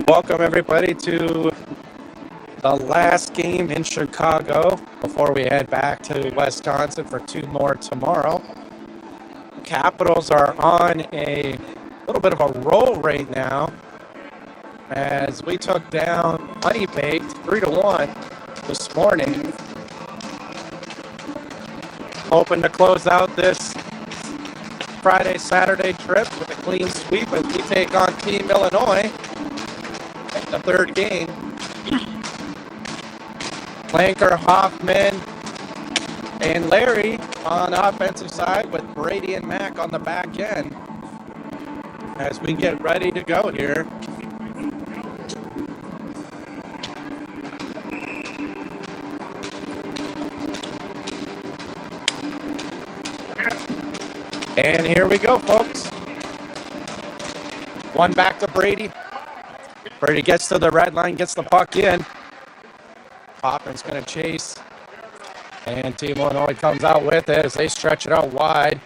Welcome everybody to the last game in Chicago before we head back to Wisconsin for two more tomorrow. Capitals are on a little bit of a roll right now as we took down Honey Baked 3-1 this morning. Hoping to close out this Friday-Saturday trip with a clean sweep as we take on Team Illinois in the third game. Blanker, Hoffman, and Larry on the offensive side with Brady and Mac on the back end as we get ready to go here. And here we go, folks. One back to Brady. Brady gets to the red line, gets the puck in. Hoffman's going to chase. And Team Illinois comes out with it as they stretch it out wide.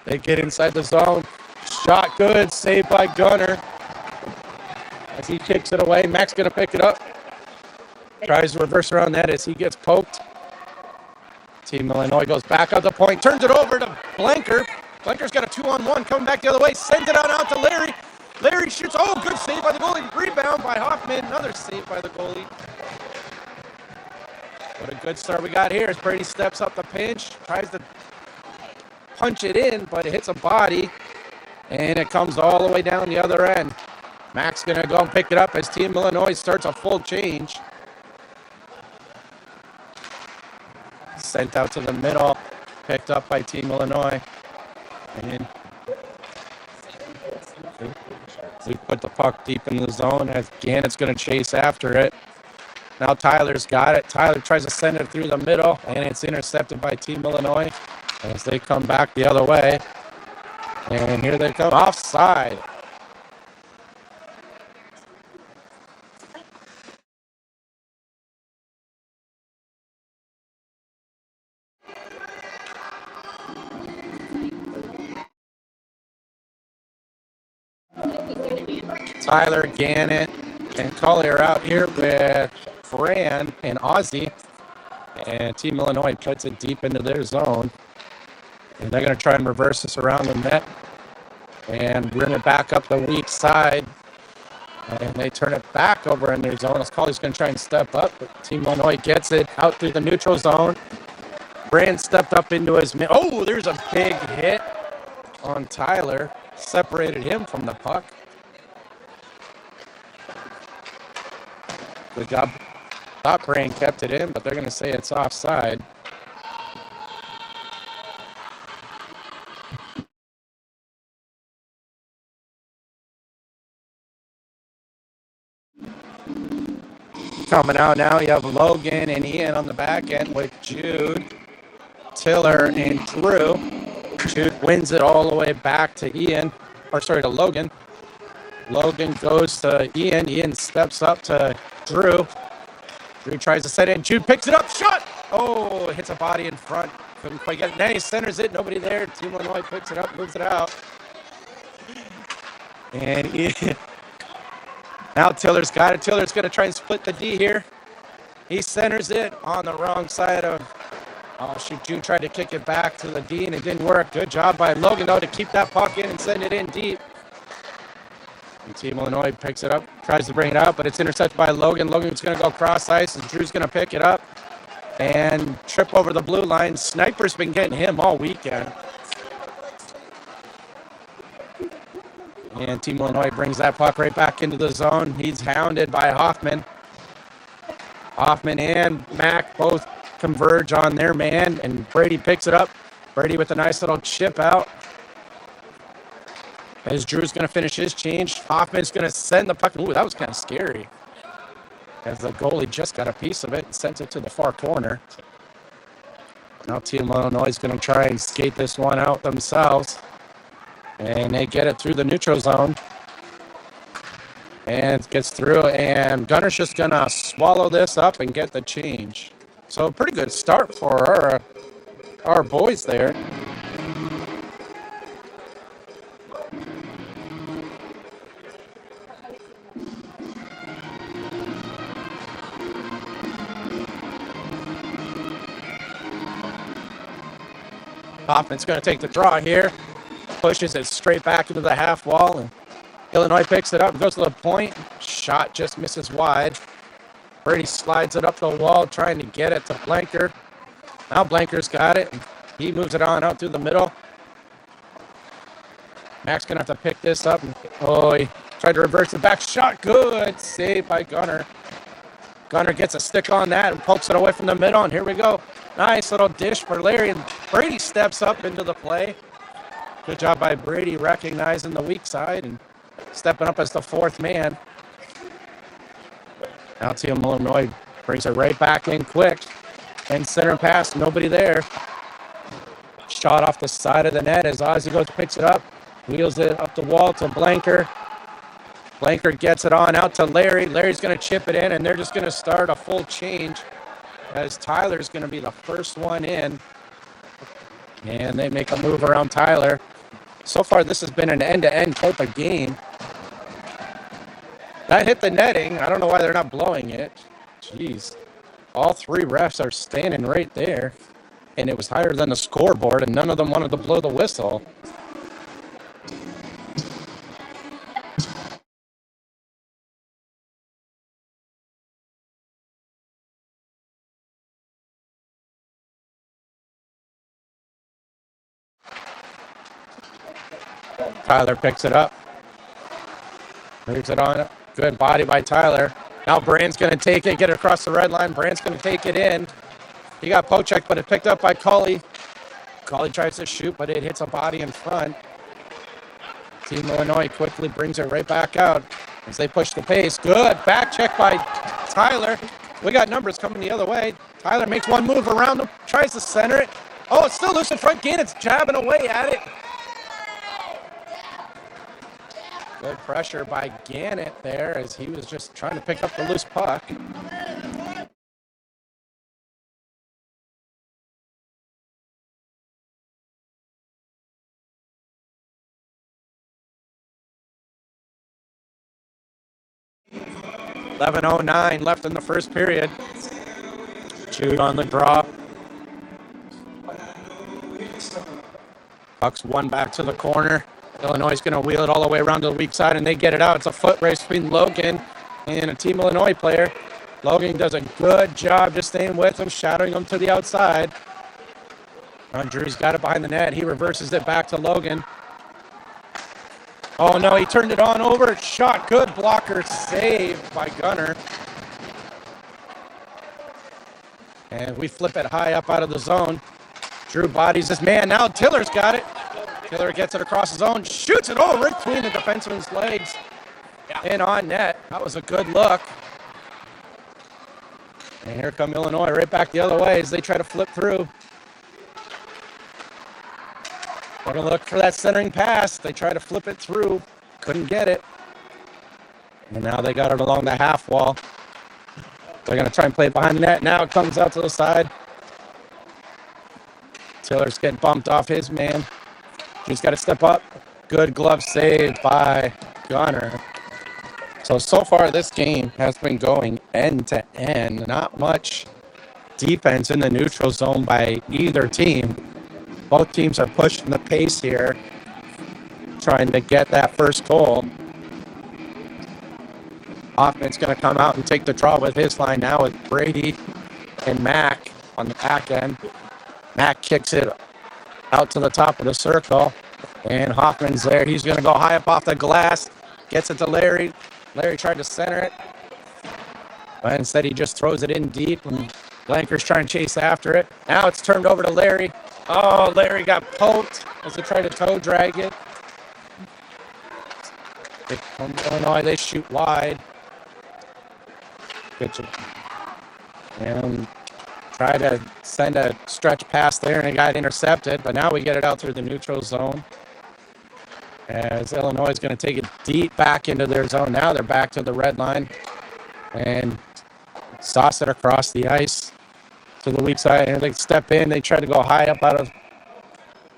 They get inside the zone. Shot good, saved by Gunner. As he kicks it away, Mac's going to pick it up. Tries to reverse around that as he gets poked. Team Illinois goes back up the point, turns it over to Blanker. Blanker's got a 2-on-1, coming back the other way, sends it on out to Larry. Larry shoots, oh, good save by the goalie. Rebound by Hoffman, another save by the goalie. What a good start we got here as Brady steps up the pinch, tries to punch it in, but it hits a body, and it comes all the way down the other end. Mac's going to go and pick it up as Team Illinois starts a full change. Sent out to the middle, picked up by Team Illinois. And we put the puck deep in the zone as Gannett's going to chase after it. Now Tyler's got it. Tyler tries to send it through the middle, and it's intercepted by Team Illinois as they come back the other way. And here they come, offside. Tyler, Gannett, and Collier out here with Fran and Ozzy. And Team Illinois puts it deep into their zone. And they're going to try and reverse this around the net and bring it back up the weak side. And they turn it back over in their zone. As Collier's going to try and step up, but Team Illinois gets it out through the neutral zone. Brand stepped up into his mid. Oh, there's a big hit on Tyler. Separated him from the puck. Good job. Thought Brand kept it in, but they're going to say it's offside. Coming out now, you have Logan and Ian on the back end with Jude, Tiller, and Drew. Jude wins it all the way back to to Logan. Logan goes to Ian. Ian steps up to Drew. Drew tries to set it in. Jude picks it up. Shot! Oh, hits a body in front. Couldn't quite get it. Then he centers it. Nobody there. Team Illinois picks it up, moves it out. And Ian. Now Tiller's got it. Tiller's going to try and split the D here. He centers it on the wrong side of... Oh, shoot. Jude tried to kick it back to the D, and it didn't work. Good job by Logan, though, to keep that puck in and send it in deep. And Team Illinois picks it up, tries to bring it out, but it's intercepted by Logan. Logan's going to go cross ice, and Drew's going to pick it up and trip over the blue line. Sniper's been getting him all weekend. And Team Illinois brings that puck right back into the zone. He's hounded by Hoffman. Hoffman and Mac both converge on their man, and Brady picks it up. Brady with a nice little chip out. As Drew's going to finish his change, Hoffman's going to send the puck. Ooh, that was kind of scary. As the goalie just got a piece of it and sent it to the far corner. Now Team Illinois is going to try and skate this one out themselves. And they get it through the neutral zone. And it gets through, and Gunner's just going to swallow this up and get the change. So a pretty good start for our boys there. Hoffman's going to take the draw here. Pushes it straight back into the half wall. And Illinois picks it up, goes to the point. Shot just misses wide. Brady slides it up the wall, trying to get it to Blanker. Now Blanker's got it. He moves it on out through the middle. Mac's going to have to pick this up. Oh, he tried to reverse the back shot. Good save by Gunner. Gunner gets a stick on that and pokes it away from the middle. And here we go. Nice little dish for Larry. And Brady steps up into the play. Good job by Brady recognizing the weak side and stepping up as the fourth man. Now Team Illinois brings it right back in quick. And center pass, nobody there. Shot off the side of the net as Ozzie goes, picks it up. Wheels it up the wall to Blanker. Blanker gets it on out to Larry. Larry's going to chip it in, and they're just going to start a full change as Tyler's going to be the first one in. And they make a move around Tyler. So far, this has been an end-to-end type of game. That hit the netting. I don't know why they're not blowing it. Jeez. All three refs are standing right there. And it was higher than the scoreboard, and none of them wanted to blow the whistle. Tyler picks it up. Moves it on. Good body by Tyler. Now Brand's going to take it, get it across the red line. Brand's going to take it in. He got poke checked, but it picked up by Colley. Colley tries to shoot, but it hits a body in front. Team Illinois quickly brings it right back out as they push the pace. Good back check by Tyler. We got numbers coming the other way. Tyler makes one move around him, tries to center it. Oh, it's still loose in front. Gannett's jabbing away at it. Good pressure by Gannett there as he was just trying to pick up the loose puck. .11:09 left in the first period. Jude on the draw. Puck's one back to the corner. Illinois is going to wheel it all the way around to the weak side, and they get it out. It's a foot race between Logan and a Team Illinois player. Logan does a good job just staying with him, shadowing him to the outside. Drew's got it behind the net. He reverses it back to Logan. Oh, no, he turned it on over. Shot, good blocker, saved by Gunner. And we flip it high up out of the zone. Drew bodies his man. Now Tiller's got it. Tiller gets it across his own, shoots it right between the defenseman's legs and on net. That was a good look. And here come Illinois right back the other way as they try to flip through. They're going to look for that centering pass. They try to flip it through. Couldn't get it. And now they got it along the half wall. They're going to try and play it behind the net. Now it comes out to the side. Tiller's getting bumped off his man. He's got to step up. Good glove save by Gunner. So far this game has been going end to end. Not much defense in the neutral zone by either team. Both teams are pushing the pace here, trying to get that first goal. Hoffman's going to come out and take the draw with his line now with Brady and Mac on the back end. Mac kicks it out to the top of the circle, and Hoffman's there. He's going to go high up off the glass, gets it to Larry. Larry tried to center it, but instead he just throws it in deep, and Blanker's trying to chase after it. Now it's turned over to Larry. Oh, Larry got poked as they tried to toe drag it. From Illinois, they shoot wide. Good job. And try to send a stretch pass there, and it got intercepted, but now we get it out through the neutral zone as Illinois is going to take it deep back into their zone. Now they're back to the red line and sauce it across the ice to the weak side, and they step in. They try to go high up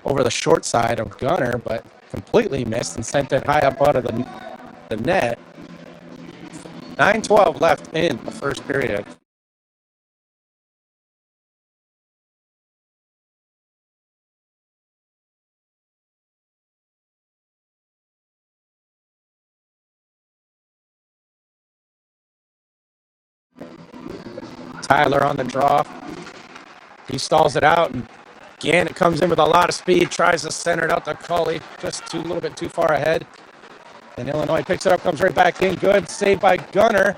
over the short side of Gunner, but completely missed and sent it high up out of the net. 9:12 left in the first period. Tyler on the draw. He stalls it out, and Gannett comes in with a lot of speed, tries to center it out to Cully, just a little bit too far ahead. And Illinois picks it up, comes right back in. Good save by Gunner.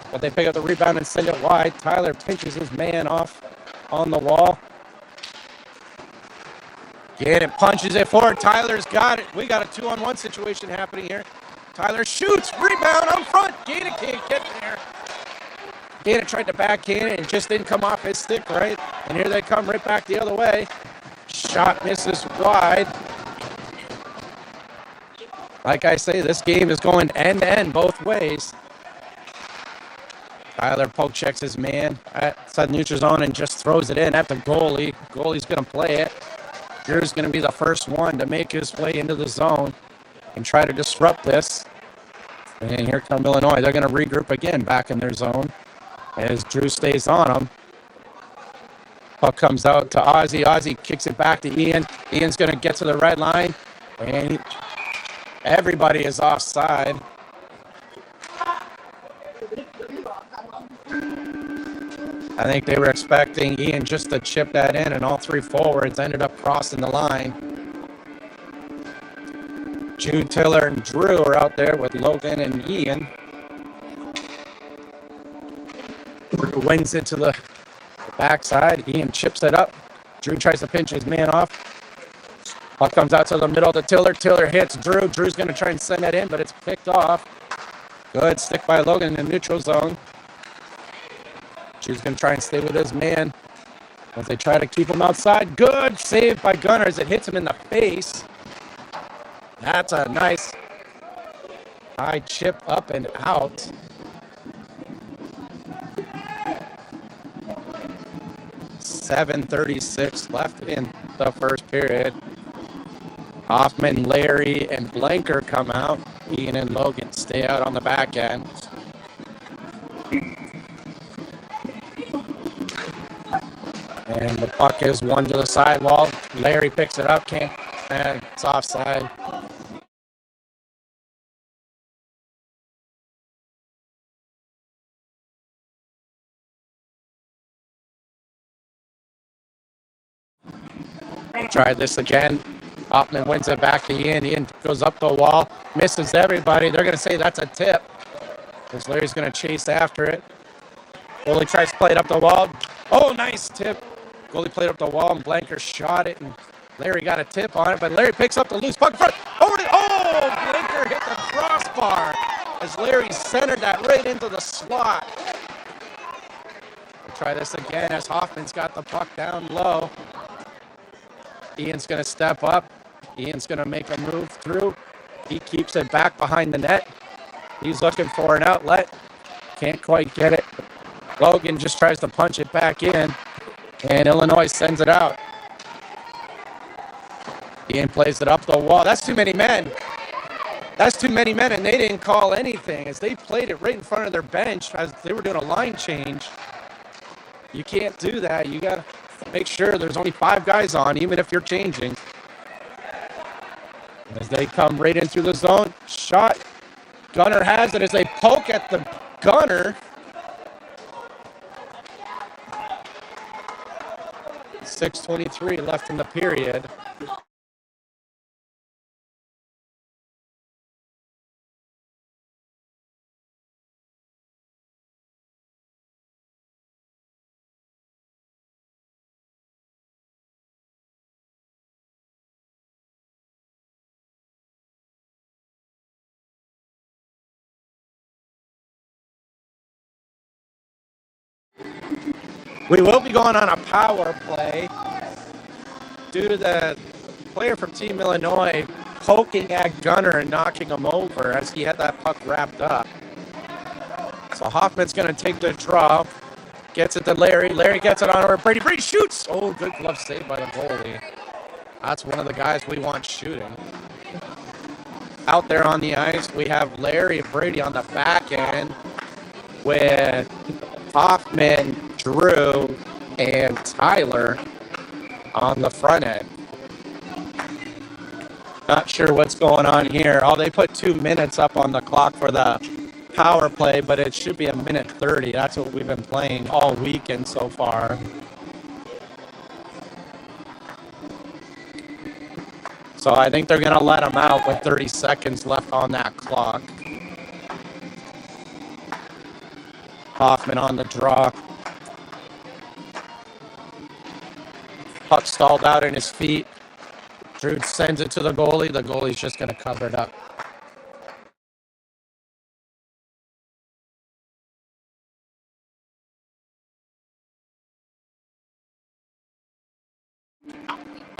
But they pick up the rebound and send it wide. Tyler pinches his man off on the wall. Gannett punches it forward. Tyler's got it. We got a 2-on-1 situation happening here. Tyler shoots. Rebound on front. Gannett can't get there. Gannett tried to backhand it and just didn't come off his stick right. And here they come right back the other way. Shot misses wide. Like I say, this game is going end-to-end both ways. Tyler poke checks his man outside neutral zone and just throws it in at the goalie. Goalie's going to play it. Drew's going to be the first one to make his way into the zone and try to disrupt this. And here come Illinois. They're going to regroup again back in their zone as Drew stays on them. Puck comes out to Ozzy. Ozzy kicks it back to Ian. Ian's going to get to the red line. And everybody is offside. I think they were expecting Ian just to chip that in, and all three forwards ended up crossing the line. Jude, Tiller, and Drew are out there with Logan and Ian. Drew wins it to the backside. Ian chips it up. Drew tries to pinch his man off. Puck comes out to the middle to Tiller. Tiller hits Drew. Drew's going to try and send that in, but it's picked off. Good stick by Logan in the neutral zone. Drew's going to try and stay with his man as they try to keep him outside. Good save by Gunner as it hits him in the face. That's a nice high chip up and out. .7:36 left in the first period. Hoffman, Larry, and Blanker come out. Ian and Logan stay out on the back end. And the puck is one to the sidewall. Larry picks it up, and it's offside. Try this again. Hoffman wins it back to Ian. Ian goes up the wall, misses everybody. They're going to say that's a tip because Larry's going to chase after it. Goalie tries to play it up the wall. Oh, nice tip. Goalie played up the wall, and Blanker shot it, and Larry got a tip on it, but Larry picks up the loose puck in front. Blanker hit the crossbar as Larry centered that right into the slot. We'll try this again as Hoffman's got the puck down low. Ian's going to step up. Ian's going to make a move through. He keeps it back behind the net. He's looking for an outlet. Can't quite get it. Logan just tries to punch it back in, and Illinois sends it out. Ian plays it up the wall. That's too many men. That's too many men, and they didn't call anything as they played it right in front of their bench as they were doing a line change. You can't do that. You got to make sure there's only 5 guys on, even if you're changing. As they come right in through the zone. Shot. Gunner has it as they poke at the gunner. 6:23 left in the period. We will be going on a power play due to the player from Team Illinois poking at Gunner and knocking him over as he had that puck wrapped up. So Hoffman's going to take the draw, gets it to Larry. Larry gets it on over Brady. Brady shoots! Oh, good glove save by the goalie. That's one of the guys we want shooting. Out there on the ice, we have Larry and Brady on the back end with Hoffman, Drew, and Tyler on the front end. Not sure what's going on here. Oh, they put 2 minutes up on the clock for the power play, but it should be a minute 30. That's what we've been playing all weekend so far. So I think they're going to let him out with 30 seconds left on that clock. Hoffman on the draw. Puck stalled out in his feet. Drew sends it to the goalie. The goalie's just going to cover it up.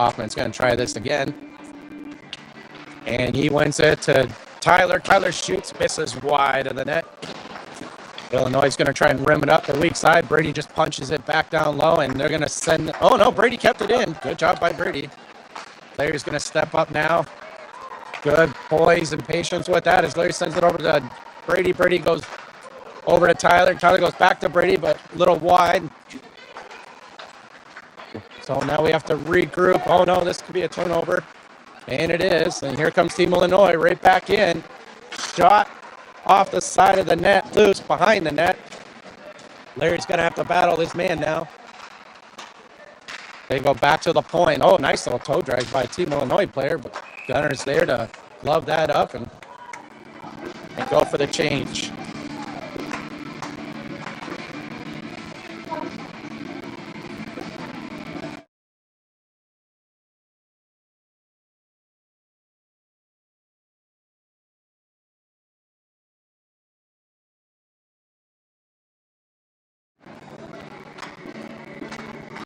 Hoffman's going to try this again. And he wins it to Tyler. Tyler shoots, misses wide of the net. Illinois is going to try and rim it up the weak side. Brady just punches it back down low, and they're going to send... Oh, no, Brady kept it in. Good job by Brady. Larry's going to step up now. Good poise and patience with that as Larry sends it over to Brady. Brady goes over to Tyler. Tyler goes back to Brady, but a little wide. So now we have to regroup. Oh, no, this could be a turnover. And it is. And here comes Team Illinois right back in. Shot off the side of the net, loose behind the net. Larry's going to have to battle this man now. They go back to the point. Oh, nice little toe drag by a Team Illinois player, but Gunner's there to glove that up and go for the change.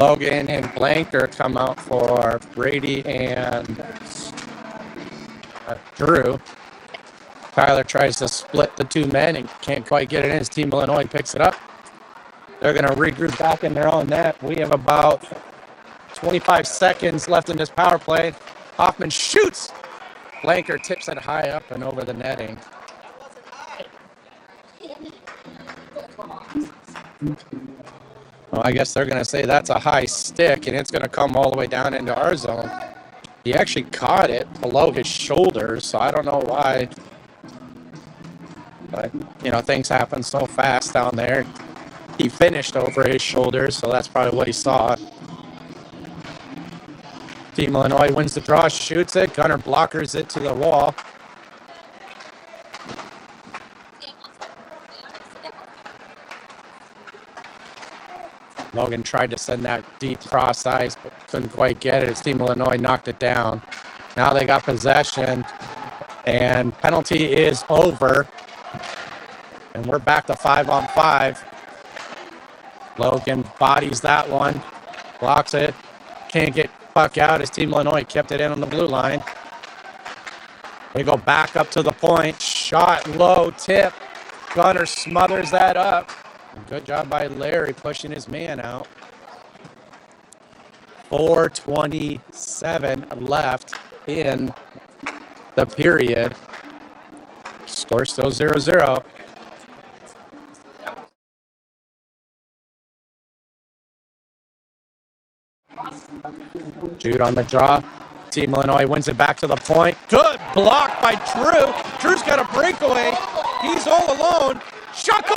Logan and Blanker come out for Brady and Drew. Tyler tries to split the two men and can't quite get it in. His Team Illinois picks it up. They're going to regroup back in their own net. We have about 25 seconds left in this power play. Hoffman shoots. Blanker tips it high up and over the netting. Well, I guess they're going to say that's a high stick, and it's going to come all the way down into our zone. He actually caught it below his shoulders, so I don't know why. But, you know, things happen so fast down there. He finished over his shoulders, so that's probably what he saw. Team Illinois wins the draw, shoots it. Gunner blockers it to the wall. Logan tried to send that deep cross ice, but couldn't quite get it. His Team Illinois knocked it down. Now they got possession, and penalty is over. And we're back to 5-on-5. Logan bodies that one, blocks it, can't get puck out. His Team Illinois kept it in on the blue line. We go back up to the point, shot low, tip. Gunner smothers that up. Good job by Larry pushing his man out. 4:27 left in the period. Score still 0-0. Jude on the draw. Team Illinois wins it back to the point. Good block by Drew. Drew's got a breakaway. He's all alone. Shot goal!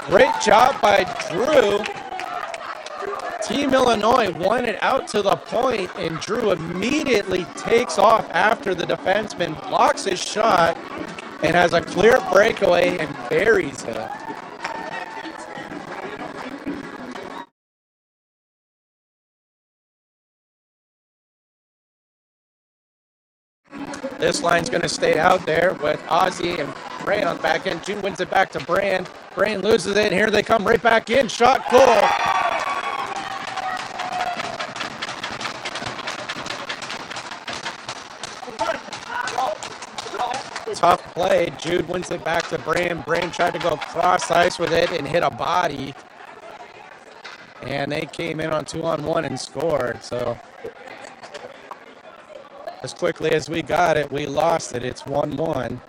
Great job by Drew. Team Illinois won it out to the point, and Drew immediately takes off after the defenseman blocks his shot and has a clear breakaway and buries it. This line's going to stay out there with Ozzy and Brand on the back end. Jude wins it back to Brand. Brand loses it, and here they come right back in. Shot goal. Tough play. Jude wins it back to Brand. Brand tried to go cross ice with it and hit a body. And they came in on 2-on-1 and scored. So as quickly as we got it, we lost it. It's 1-1.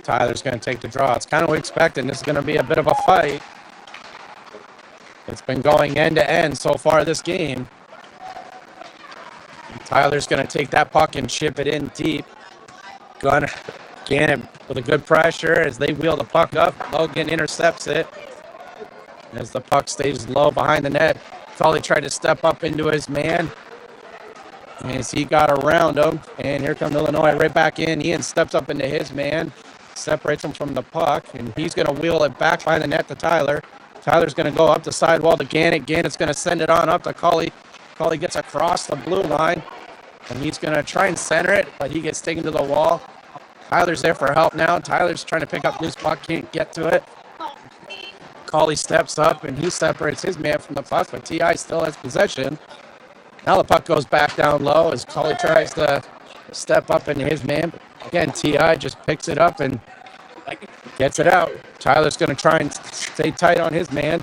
Tyler's going to take the draw. It's kind of what we expected. This is going to be a bit of a fight. It's been going end to end so far this game. Tyler's going to take that puck and chip it in deep. Gonna get it with a good pressure as they wheel the puck up. Logan intercepts it. As the puck stays low behind the net, Tully tried to step up into his man. As he got around him, and here comes Illinois right back in. Ian steps up into his man, separates him from the puck, and he's going to wheel it back behind the net to Tyler. Tyler's going to go up the sidewall to Gannett. Gannett's going to send it on up to Cully. Cully gets across the blue line, and he's going to try and center it, but he gets taken to the wall. Tyler's there for help now. Tyler's trying to pick up this puck, can't get to it. Cully steps up, and he separates his man from the puck, but T.I. still has possession. Now the puck goes back down low as Cully tries to step up into his man. Again, T.I. just picks it up and gets it out. Tyler's going to try and stay tight on his man.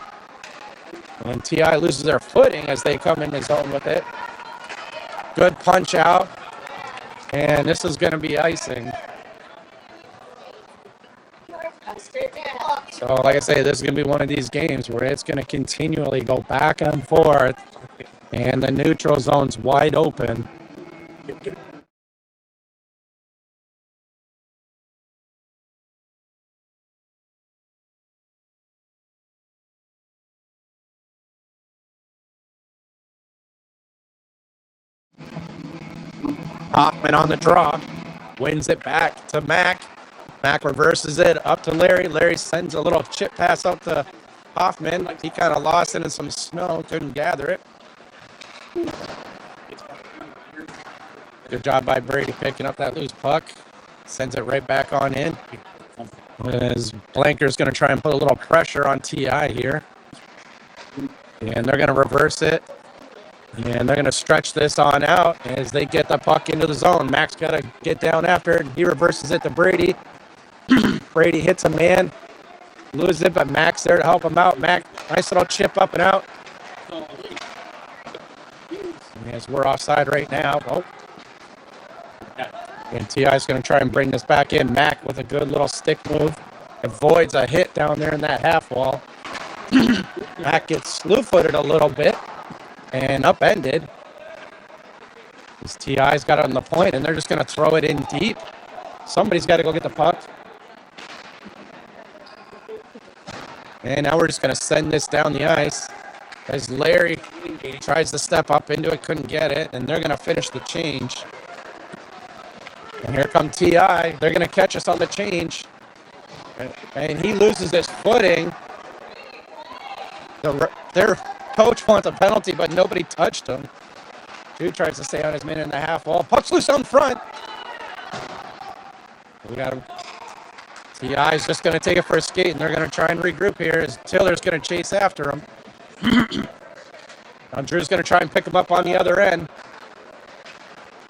And T.I. loses their footing as they come in the zone with it. Good punch out. And this is going to be icing. So, like I say, this is going to be one of these games where it's going to continually go back and forth. And the neutral zone's wide open. Hoffman on the draw. Wins it back to Mack. Mack reverses it up to Larry. Larry sends a little chip pass up to Hoffman. He kind of lost it in some snow. Couldn't gather it. Good job by Brady picking up that loose puck. Sends it right back on in. As Blanker's going to try and put a little pressure on T.I. here. And they're going to reverse it. And they're going to stretch this on out as they get the puck into the zone. Mack's got to get down after it. He reverses it to Brady. Brady hits a man. Loses it, but Mack's there to help him out. Mack, nice little chip up and out. As we're offside right now. Oh. And T.I.'s going to try and bring this back in. Mack with a good little stick move. Avoids a hit down there in that half wall. Mack gets slew-footed a little bit and upended. This T.I.'s got it on the point, and they're just going to throw it in deep. Somebody's got to go get the puck. And now we're just going to send this down the ice as Larry tries to step up into it, couldn't get it, and they're going to finish the change. And here come T.I. They're going to catch us on the change. And he loses his footing. Their coach wants a penalty, but nobody touched him. Dude tries to stay on his man in the half wall. Puck's loose on front. We got him. T.I.'s just going to take it for a skate, and they're going to try and regroup here as Tiller's going to chase after him. Now Drew's going to try and pick him up on the other end.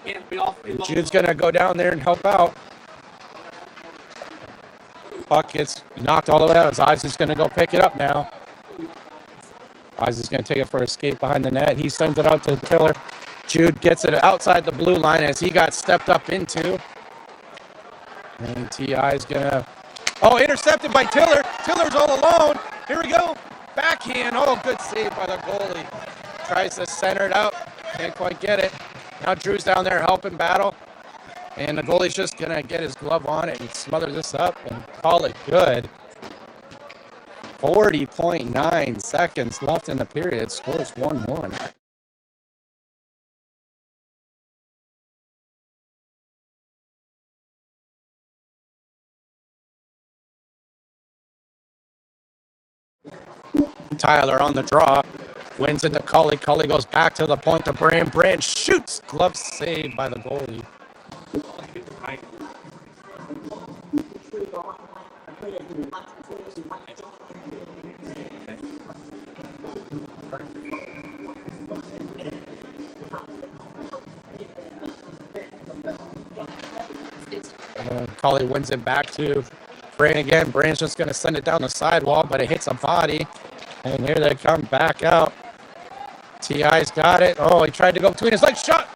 And Jude's going to go down there and help out. Puck gets knocked all the way out. Isaac's going to go pick it up now. Isaac's going to take it for a skate behind the net. He sends it out to Tiller. Jude gets it outside the blue line as he got stepped up into. And T.I.'s going to... Oh, intercepted by Tiller. Tiller's all alone. Here we go. Backhand. Oh, good save by the goalie. Tries to center it out. Can't quite get it. Now Drew's down there helping battle. And the goalie's just going to get his glove on it and smother this up and call it good. 40.9 seconds left in the period. Scores 1-1. Tyler on the draw. Wins into Cully. Cully goes back to the point to Brand. Brand shoots. Glove saved by the goalie. Cully wins it back to Brand again. Brand's just going to send it down the sidewall, but it hits a body. And here they come back out. T.I.'s got it. Oh, he tried to go between his legs. Shot!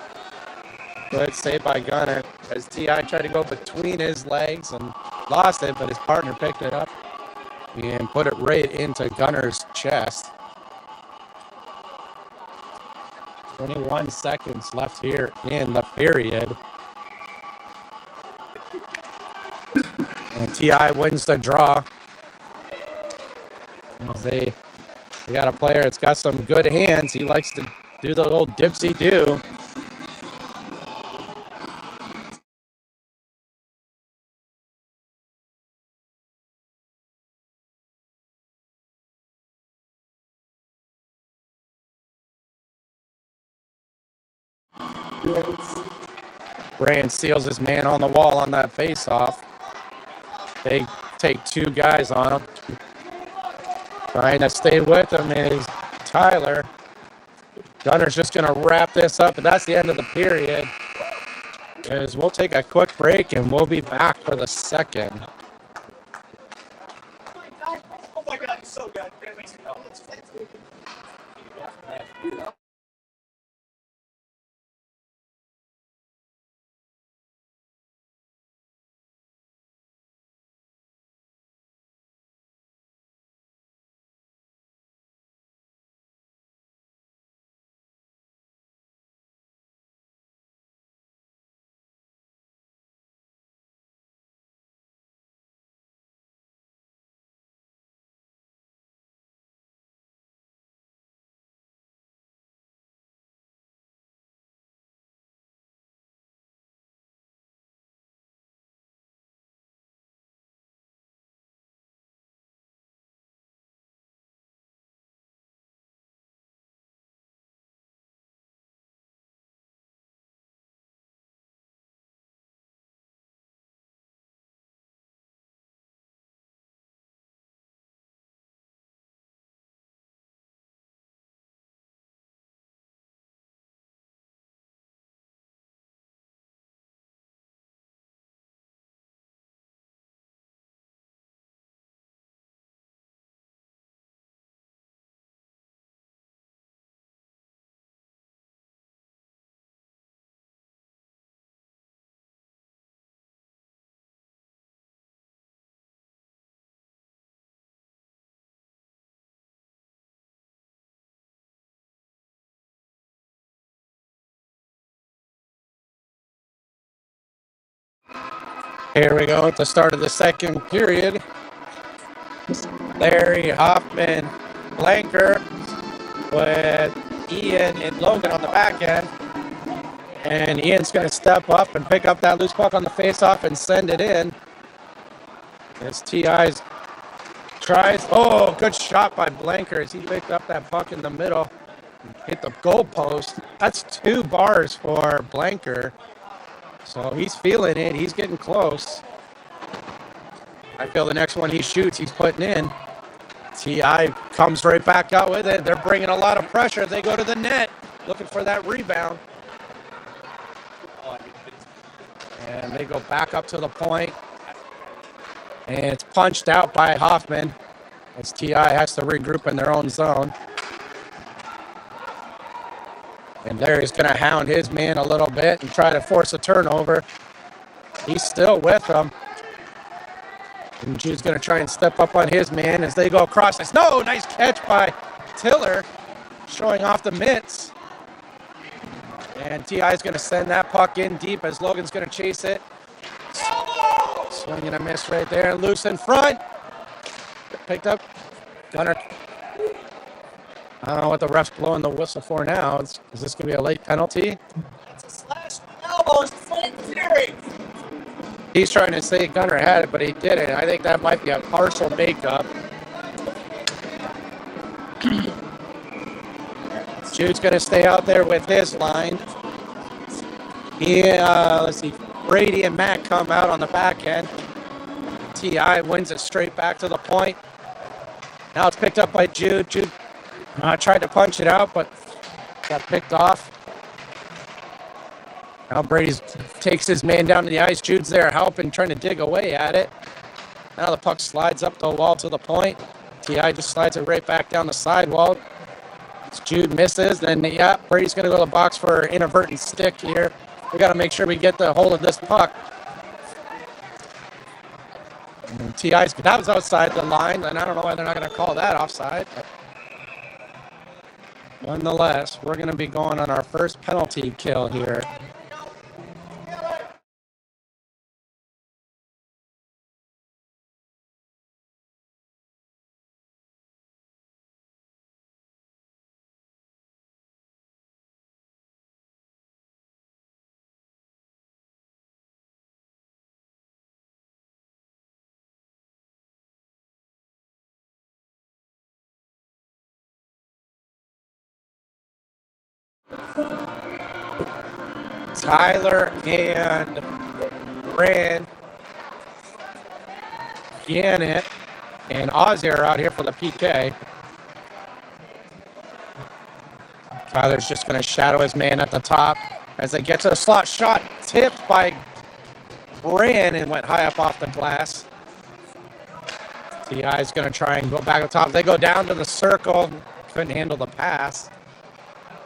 Good save by Gunner as T.I. tried to go between his legs and lost it, but his partner picked it up and put it right into Gunner's chest. 21 seconds left here in the period. And TI wins the draw. They got a player that's got some good hands. He likes to do the little dipsy-do. Brand seals his man on the wall on that face-off. They take two guys on him. Trying to stay with him is Tyler. Gunner's just going to wrap this up, and that's the end of the period. As we'll take a quick break, and we'll be back for the second. Oh my God, he's so good. Here we go at the start of the second period. Larry, Hoffman, Blanker with Ian and Logan on the back end. And Ian's going to step up and pick up that loose puck on the faceoff and send it in. As TI's tries. Oh, good shot by Blanker as he picked up that puck in the middle. Hit the goal post. That's 2 bars for Blanker. So he's feeling it. He's getting close. I feel the next one he shoots, he's putting in. TI comes right back out with it. They're bringing a lot of pressure. They go to the net looking for that rebound. And they go back up to the point. And it's punched out by Hoffman as TI has to regroup in their own zone. And Larry's going to hound his man a little bit and try to force a turnover. He's still with him. And Jude's going to try and step up on his man as they go across this. No, nice catch by Tiller, showing off the mitts. And TI's going to send that puck in deep as Logan's going to chase it. Swing and a miss right there. Loose in front. Picked up. Gunner. I don't know what the ref's blowing the whistle for now. Is this going to be a late penalty? It's a slash elbow. It's full theory. He's trying to say Gunner had it, but he didn't. I think that might be a partial makeup. Jude's going to stay out there with his line. Let's see. Brady and Matt come out on the back end. TI wins it straight back to the point. Now it's picked up by Jude. Jude tried to punch it out, but got picked off. Now Brady takes his man down to the ice. Jude's there helping, trying to dig away at it. Now the puck slides up the wall to the point. TI just slides it right back down the sidewall. Jude misses, and yeah, Brady's going to go to the box for an inadvertent stick here. We got to make sure we get the hold of this puck. And TI's, that was outside the line, and I don't know why they're not going to call that offside. But nonetheless, we're going to be going on our first penalty kill here. Tyler and Brand, Gannett, and Ozzy are out here for the PK. Tyler's just going to shadow his man at the top as they get to the slot. Shot tipped by Brand and went high up off the glass. TI is going to try and go back up top. They go down to the circle. Couldn't handle the pass.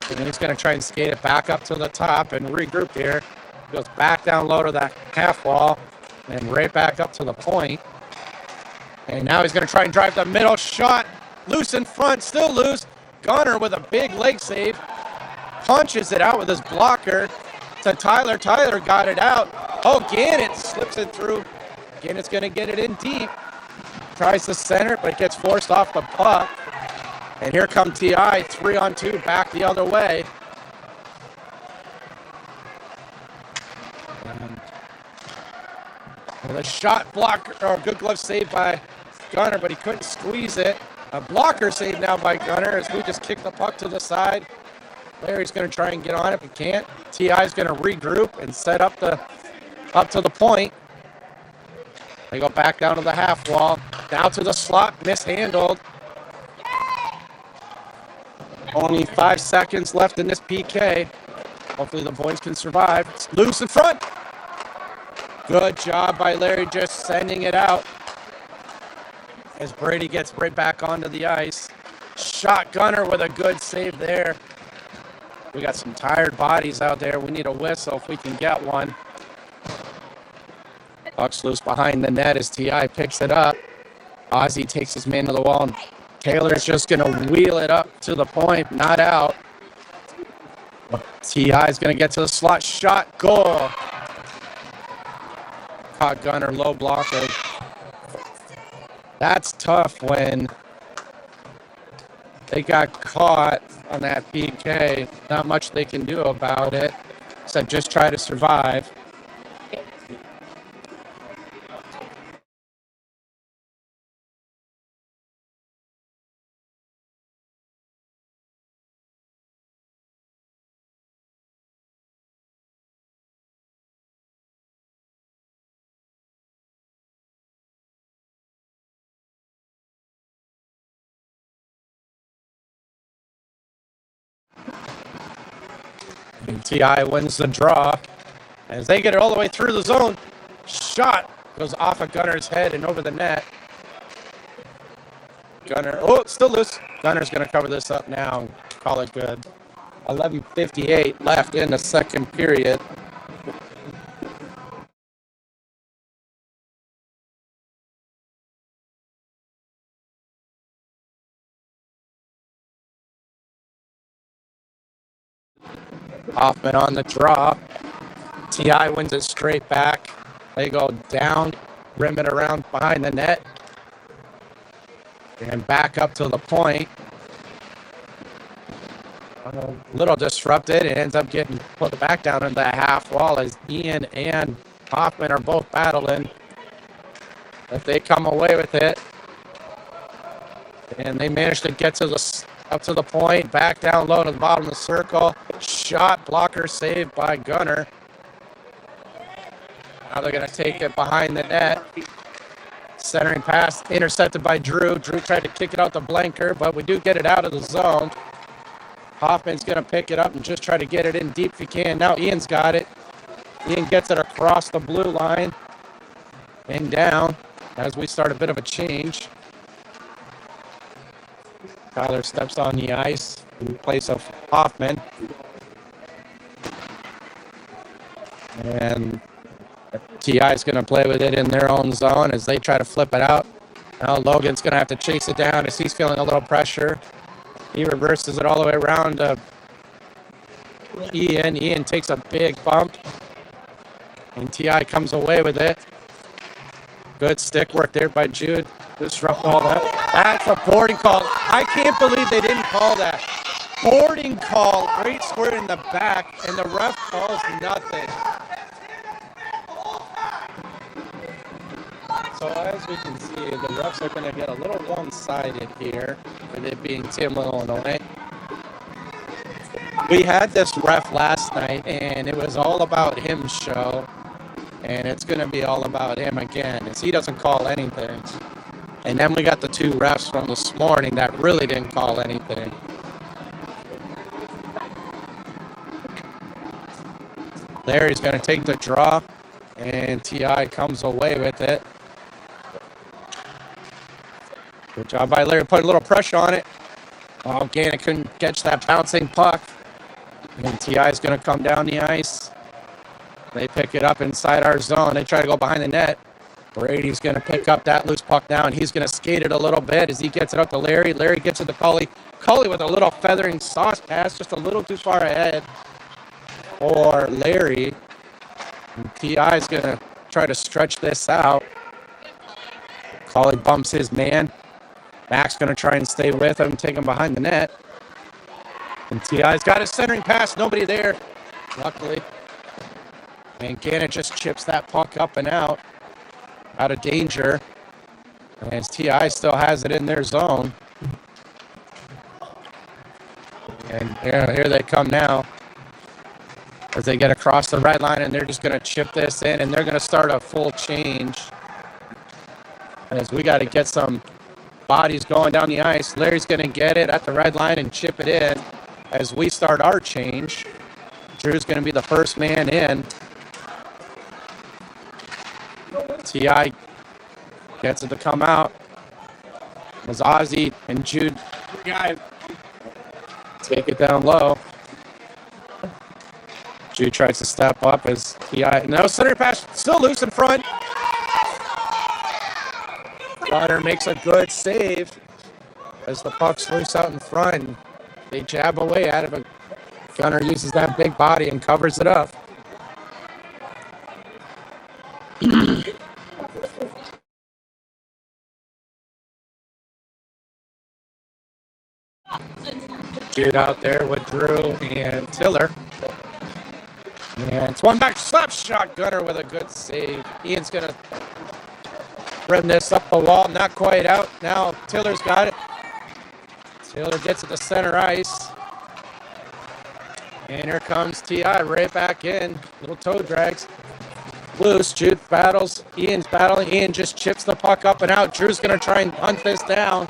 And then he's going to try and skate it back up to the top and regroup here. Goes back down low to that half wall and right back up to the point. And now he's going to try and drive the middle. Shot loose in front, still loose. Gunner with a big leg save. Punches it out with his blocker to Tyler. Tyler got it out. Oh, Gannett slips it through. Gannett's going to get it in deep. Tries to center, but gets forced off the puck. And here come TI, 3-on-2, back the other way. Well, the shot blocker, or good glove save by Gunner, but he couldn't squeeze it. A blocker save now by Gunner as we just kick the puck to the side. Larry's going to try and get on it, but can't. TI's going to regroup and set up to the point. They go back down to the half wall. Down to the slot, mishandled. Only 5 seconds left in this PK. Hopefully the boys can survive. It's loose in front. Good job by Larry just sending it out. As Brady gets right back onto the ice. Shot Gunner with a good save there. We got some tired bodies out there. We need a whistle if we can get one. Puck's loose behind the net as TI picks it up. Ozzy takes his man to the wall, and Taylor's just going to wheel it up to the point, not out. TI's going to get to the slot. Shot, goal. Caught Gunner, low blocker. That's tough when they got caught on that PK. Not much they can do about it, except just try to survive. And TI wins the draw as they get it all the way through the zone. Shot goes off of Gunner's head and over the net. Gunner, oh, still loose. Gunner's going to cover this up now and call it good. 11:58 left in the second period. Hoffman on the draw. TI wins it straight back. They go down, rim it around behind the net, and back up to the point. A little disrupted. It ends up getting put back down in the half wall as Ian and Hoffman are both battling. If they come away with it, and they manage to get to the up to the point, back down low to the bottom of the circle. Shot, blocker, saved by Gunner. Now they're going to take it behind the net. Centering pass, intercepted by Drew. Drew tried to kick it out to Blanker, but we do get it out of the zone. Hoffman's going to pick it up and just try to get it in deep if he can. Now Ian's got it. Ian gets it across the blue line and down as we start a bit of a change. Tyler steps on the ice in place of Hoffman. And TI's going to play with it in their own zone as they try to flip it out. Now Logan's going to have to chase it down as he's feeling a little pressure. He reverses it all the way around to Ian. Ian takes a big bump. And TI comes away with it. Good stick work there by Jude. Disrupt all that. That's a boarding call. I can't believe they didn't call that. Boarding call, right square in the back, and the ref calls nothing. So as we can see, the refs are going to get a little one-sided here, with it being Tim, Illinois. We had this ref last night, and it was all about him show, and it's going to be all about him again, as he doesn't call anything. And then we got the two refs from this morning that really didn't call anything. Larry's going to take the draw, and TI comes away with it. Good job by Larry, put a little pressure on it. Oh, Gannett couldn't catch that bouncing puck. And TI is going to come down the ice. They pick it up inside our zone. They try to go behind the net. Brady's going to pick up that loose puck now, and he's going to skate it a little bit as he gets it up to Larry. Larry gets it to Cully. Cully with a little feathering sauce pass, just a little too far ahead for Larry. And TI is going to try to stretch this out. Cully bumps his man. Mac's going to try and stay with him, take him behind the net. And TI's got his centering pass. Nobody there, luckily. And Gannett just chips that puck up and out of danger. And TI still has it in their zone. And here they come now as they get across the red line, and they're just going to chip this in, and they're going to start a full change. As we got to get some bodies going down the ice. Larry's going to get it at the red line and chip it in as we start our change. Drew's going to be the first man in. TI gets it to come out. As Ozzy and Jude take it down low. Jude tries to step up as TI. No, center pass still loose in front. Gunner makes a good save as the puck's loose out in front. They jab away at it, but Gunner uses that big body and covers it up. Jude out there with Drew and Tiller. And it's one back slap shot. Gunner with a good save. Ian's going to bring this up the wall. Not quite out. Now Tiller's got it. Tiller gets it to center ice. And here comes TI right back in. Little toe drags. Loose. Jude battles. Ian's battling. Ian just chips the puck up and out. Drew's going to try and hunt this down.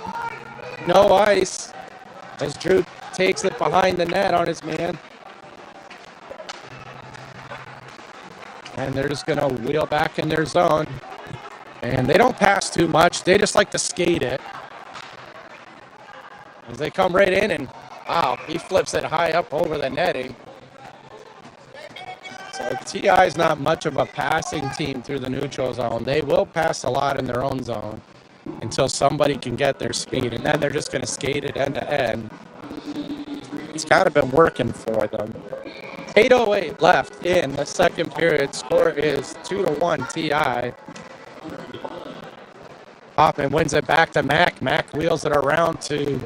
No ice. As Drew takes it behind the net on his man. And they're just going to wheel back in their zone. And they don't pass too much. They just like to skate it. As they come right in, and wow, he flips it high up over the netting. So TI is not much of a passing team through the neutral zone. They will pass a lot in their own zone until somebody can get their speed, and then they're just going to skate it end to end. It's kind of been working for them. 8:08 left in the second period. Score is 2-1 TI. Hoffman wins it back to Mac. Mac wheels it around to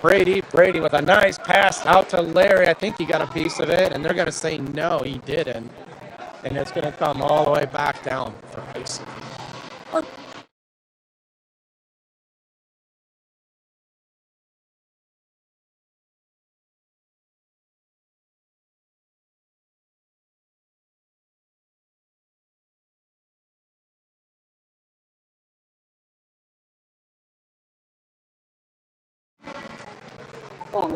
Brady. Brady with a nice pass out to Larry. I think he got a piece of it, and they're going to say no, he didn't. And it's going to come all the way back down for ice.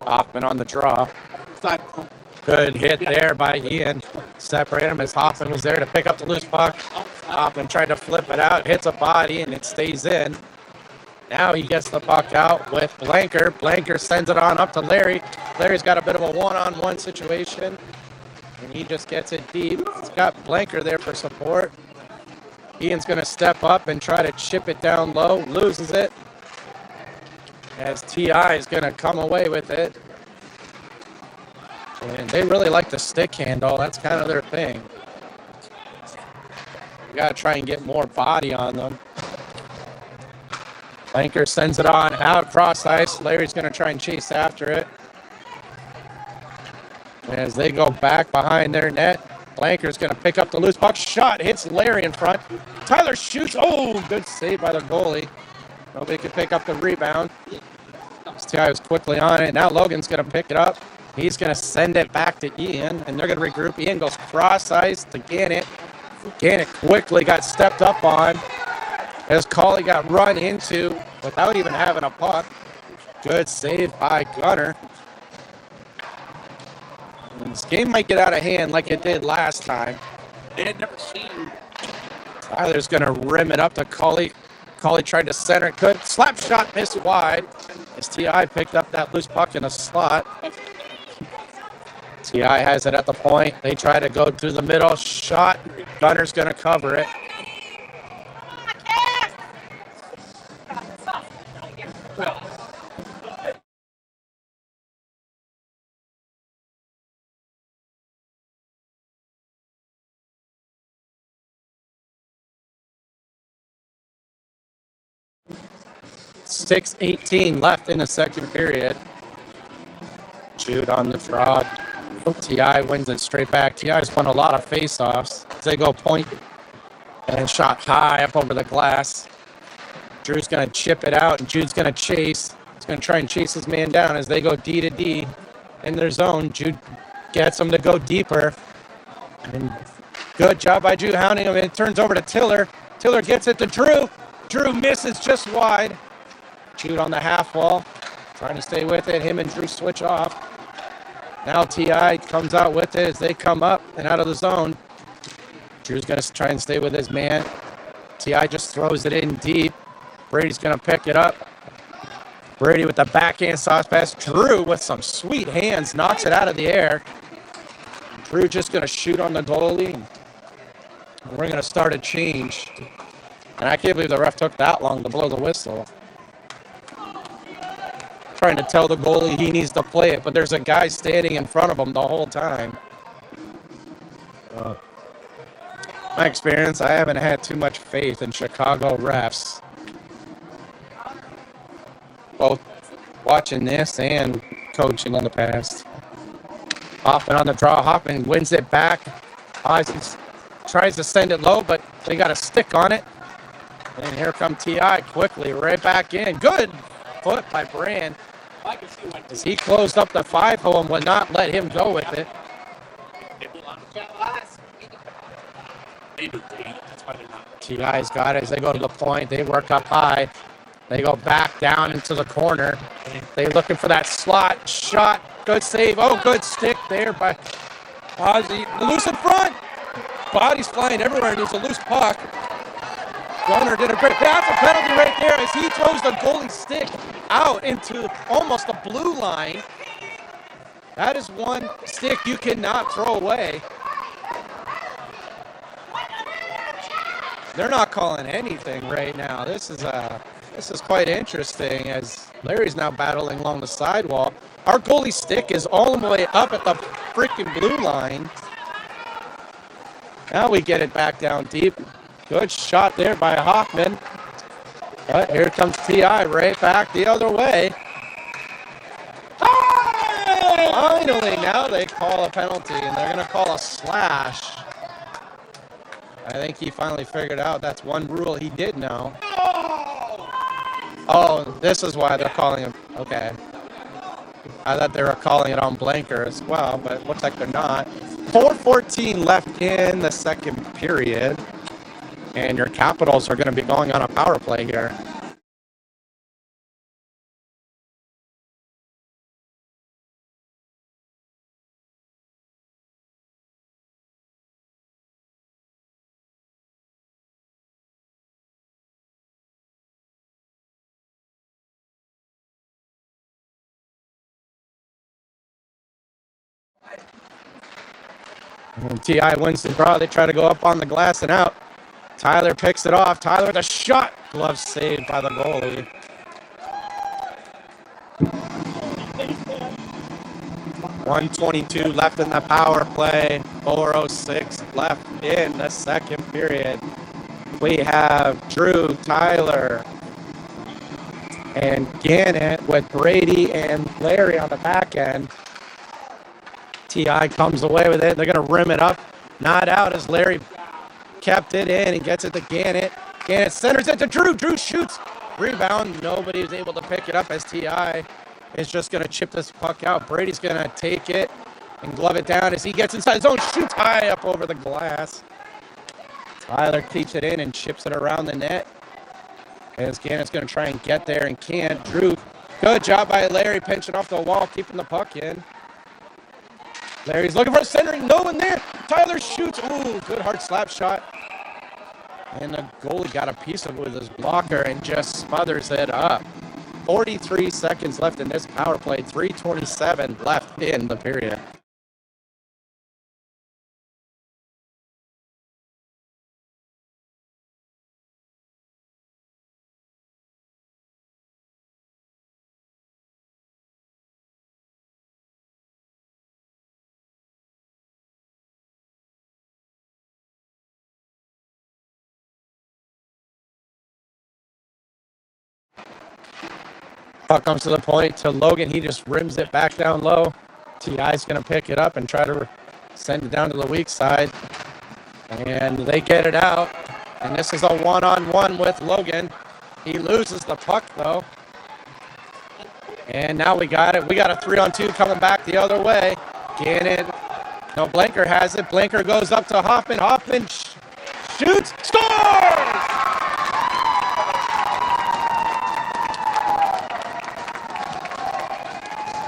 Hoffman on the draw. Good hit there by Ian. Separate him as Hoffman was there to pick up the loose puck. Hoffman tried to flip it out, hits a body, and it stays in. Now he gets the puck out with Blanker. Blanker sends it on up to Larry. Larry's got a bit of a one-on-one situation. And he just gets it deep. He's got Blanker there for support. Ian's going to step up and try to chip it down low. Loses it. As T.I. is going to come away with it. And they really like the stick handle. That's kind of their thing. You got to try and get more body on them. Blanker sends it on out cross ice. Larry's going to try and chase after it. As they go back behind their net, Blanker's going to pick up the loose puck. Shot hits Larry in front. Tyler shoots. Oh, good save by the goalie. Nobody could pick up the rebound. T.I. was quickly on it. Now Logan's going to pick it up. He's going to send it back to Ian, and they're going to regroup. Ian goes cross ice to Gannett. Gannett quickly got stepped up on as Cauley got run into without even having a puck. Good save by Gunner. And this game might get out of hand like it did last time. They had never seen. Tyler's going to rim it up to Cauley. Cauley tried to center it. Good slap shot, missed wide. As T.I. picked up that loose puck in a slot. T.I. has it at the point. They try to go through the middle. Shot. Gunner's going to cover it. .6:18 left in the second period. Jude on the draw. T.I. wins it straight back. T.I.'s won a lot of face-offs. They go point and shot high up over the glass. Drew's going to chip it out, and Jude's going to chase. He's going to try and chase his man down as they go D to D in their zone. Jude gets him to go deeper. And good job by Jude hounding him. It turns over to Tiller. Tiller gets it to Drew. Drew misses just wide. Jude on the half wall, trying to stay with it. Him and Drew switch off. Now T.I. comes out with it as they come up and out of the zone. Drew's going to try and stay with his man. T.I. just throws it in deep. Brady's going to pick it up. Brady with the backhand sauce pass. Drew with some sweet hands knocks it out of the air. Drew just going to shoot on the goalie. We're going to start a change. And I can't believe the ref took that long to blow the whistle. Trying to tell the goalie he needs to play it, but there's a guy standing in front of him the whole time. My experience, I haven't had too much faith in Chicago refs. Both watching this and coaching in the past. Hoffman on the draw. Hoffman wins it back. Ozzy tries to send it low, but they got a stick on it. And here come T.I. quickly right back in. Good foot by Brand. As he closed up the 5-hole and would not let him go with it. T.I.'s got it as they go to the point. They work up high. They go back down into the corner. They're looking for that slot shot. Good save. Oh, good stick there by Ozzy. Loose in front. Body's flying everywhere, and there's a loose puck. Gunner did a great pass. A penalty right there as he throws the goalie stick out into almost the blue line. That is one stick you cannot throw away. They're not calling anything right now. This is quite interesting as Larry's now battling along the sidewall. Our goalie stick is all the way up at the freaking blue line. Now we get it back down deep. Good shot there by Hoffman. But here comes T.I. right back the other way. Finally, now they call a penalty, and they're going to call a slash. I think he finally figured out that's one rule he did know. Oh, this is why they're calling him. Okay. I thought they were calling it on Blanker as well, but it looks like they're not. 4:14 left in the second period. And your Capitals are going to be going on a power play here. And T.I. wins the draw. They try to go up on the glass and out. Tyler picks it off. Tyler with a shot. Glove saved by the goalie. 1:22 left in the power play. 4:06 left in the second period. We have Drew, Tyler, and Gannett with Brady and Larry on the back end. T.I. comes away with it. They're going to rim it up. Not out as Larry kept it in and gets it to Gannett. Gannett centers it to Drew. Drew shoots. Rebound. Nobody was able to pick it up as T.I. is just going to chip this puck out. Brady's going to take it and glove it down as he gets inside his own. Shoots high up over the glass. Tyler keeps it in and chips it around the net. As Gannett's going to try and get there and can't. Drew, good job by Larry pinching off the wall, keeping the puck in. Larry's looking for a centering, no one there. Tyler shoots. Ooh, good hard slap shot. And the goalie got a piece of it with his blocker and just smothers it up. 43 seconds left in this power play. 3:27 left in the period. Puck comes to the point to Logan. He just rims it back down low. T.I.'s going to pick it up and try to send it down to the weak side. And they get it out. And this is a one-on-one with Logan. He loses the puck, though. And now we got it. We got a 3-on-2 coming back the other way. Gannon. No, Blanker has it. Blanker goes up to Hoffman. Hoffman shoots. Scores!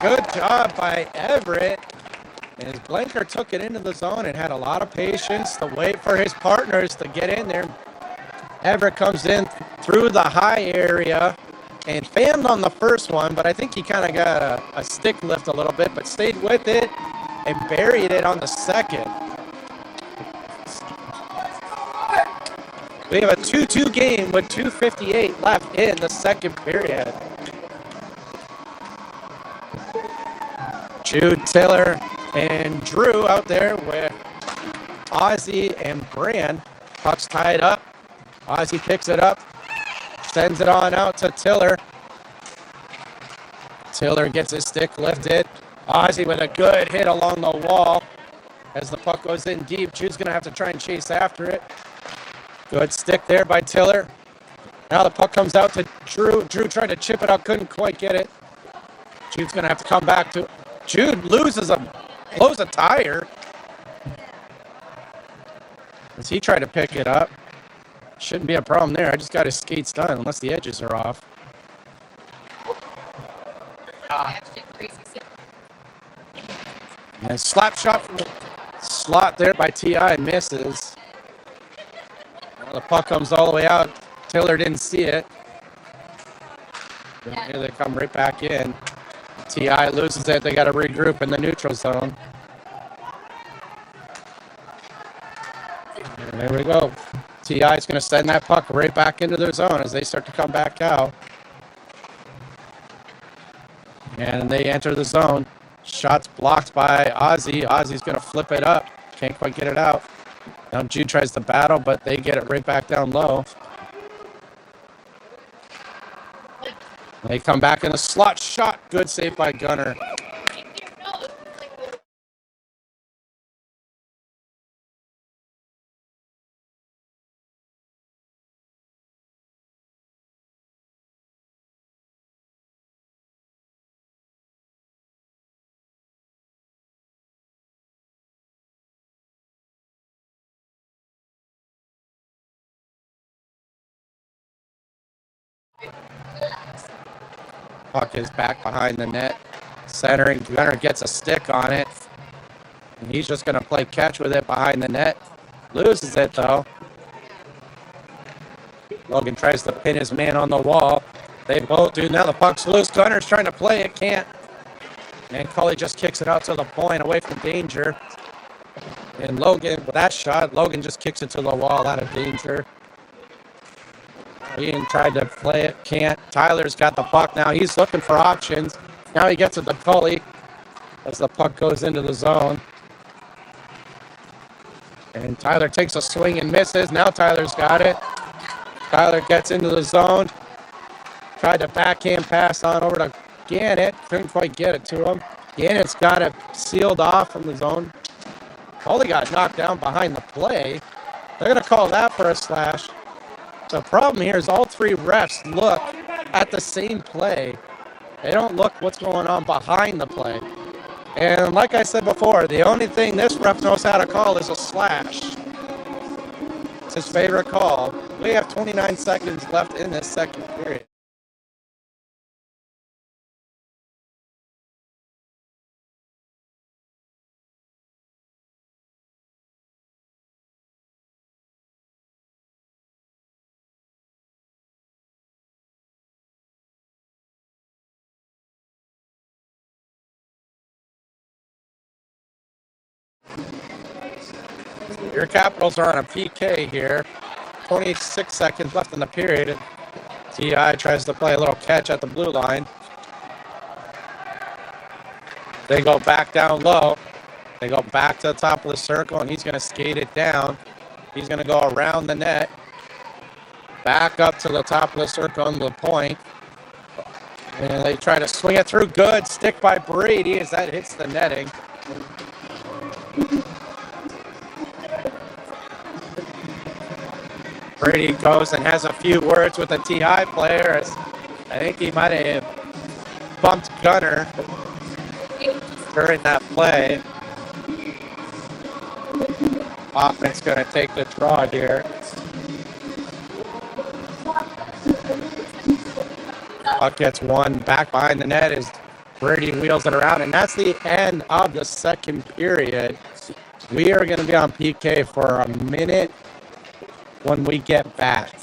Good job by Everett. As Blanker took it into the zone and had a lot of patience to wait for his partners to get in there. Everett comes in through the high area and fammed on the first one, but I think he kind of got a stick lift a little bit, but stayed with it and buried it on the second. We have a 2-2 game with 2:58 left in the second period. Jude, Taylor, and Drew out there with Ozzy and Brand. Puck's tied up. Ozzy picks it up, sends it on out to Tiller. Tiller gets his stick lifted. Ozzy with a good hit along the wall. As the puck goes in deep, Jude's going to have to try and chase after it. Good stick there by Tiller. Now the puck comes out to Drew. Drew tried to chip it out, couldn't quite get it. Jude's going to have to come back to Jude blows a tire. As he tried to pick it up. Shouldn't be a problem there. I just got his skates done unless the edges are off. And a slap shot from the slot there by T.I. misses. Well, the puck comes all the way out. Taylor didn't see it. And here they come right back in. T.I. loses it. They got to regroup in the neutral zone. And there we go. T.I. is going to send that puck right back into their zone as they start to come back out. And they enter the zone. Shots blocked by Ozzy. Ozzy's going to flip it up. Can't quite get it out. Now Jude tries to battle, but they get it right back down low. They come back in a slot shot. Good save by Gunner. Puck is back behind the net. Centering, Gunner gets a stick on it. And he's just going to play catch with it behind the net. Loses it, though. Logan tries to pin his man on the wall. They both do. Now the puck's loose. Gunner's trying to play it. Can't. And Cully just kicks it out to the point away from danger. And Logan, with that shot, Logan just kicks it to the wall out of danger. Ian tried to play it, can't. Tyler's got the puck now. He's looking for options. Now he gets it to Cully as the puck goes into the zone. And Tyler takes a swing and misses. Now Tyler's got it. Tyler gets into the zone. Tried to backhand pass on over to Gannett. Couldn't quite get it to him. Gannett's got it sealed off from the zone. Cully got knocked down behind the play. They're going to call that for a slash. The problem here is all three refs look at the same play. They don't look what's going on behind the play. And like I said before, the only thing this ref knows how to call is a slash. It's his favorite call. We have 29 seconds left in this second period. Your Capitals are on a PK here. 26 seconds left in the period. TI tries to play a little catch at the blue line. They go back down low. They go back to the top of the circle, and he's going to skate it down. He's going to go around the net. Back up to the top of the circle on the point. And they try to swing it through. Good stick by Brady as that hits the netting. Brady goes and has a few words with the TI player. I think he might have bumped Gunner during that play. Offense going to take the draw here. Puck gets one back behind the net as Brady wheels it around, and that's the end of the second period. We are going to be on PK for a minute when we get back.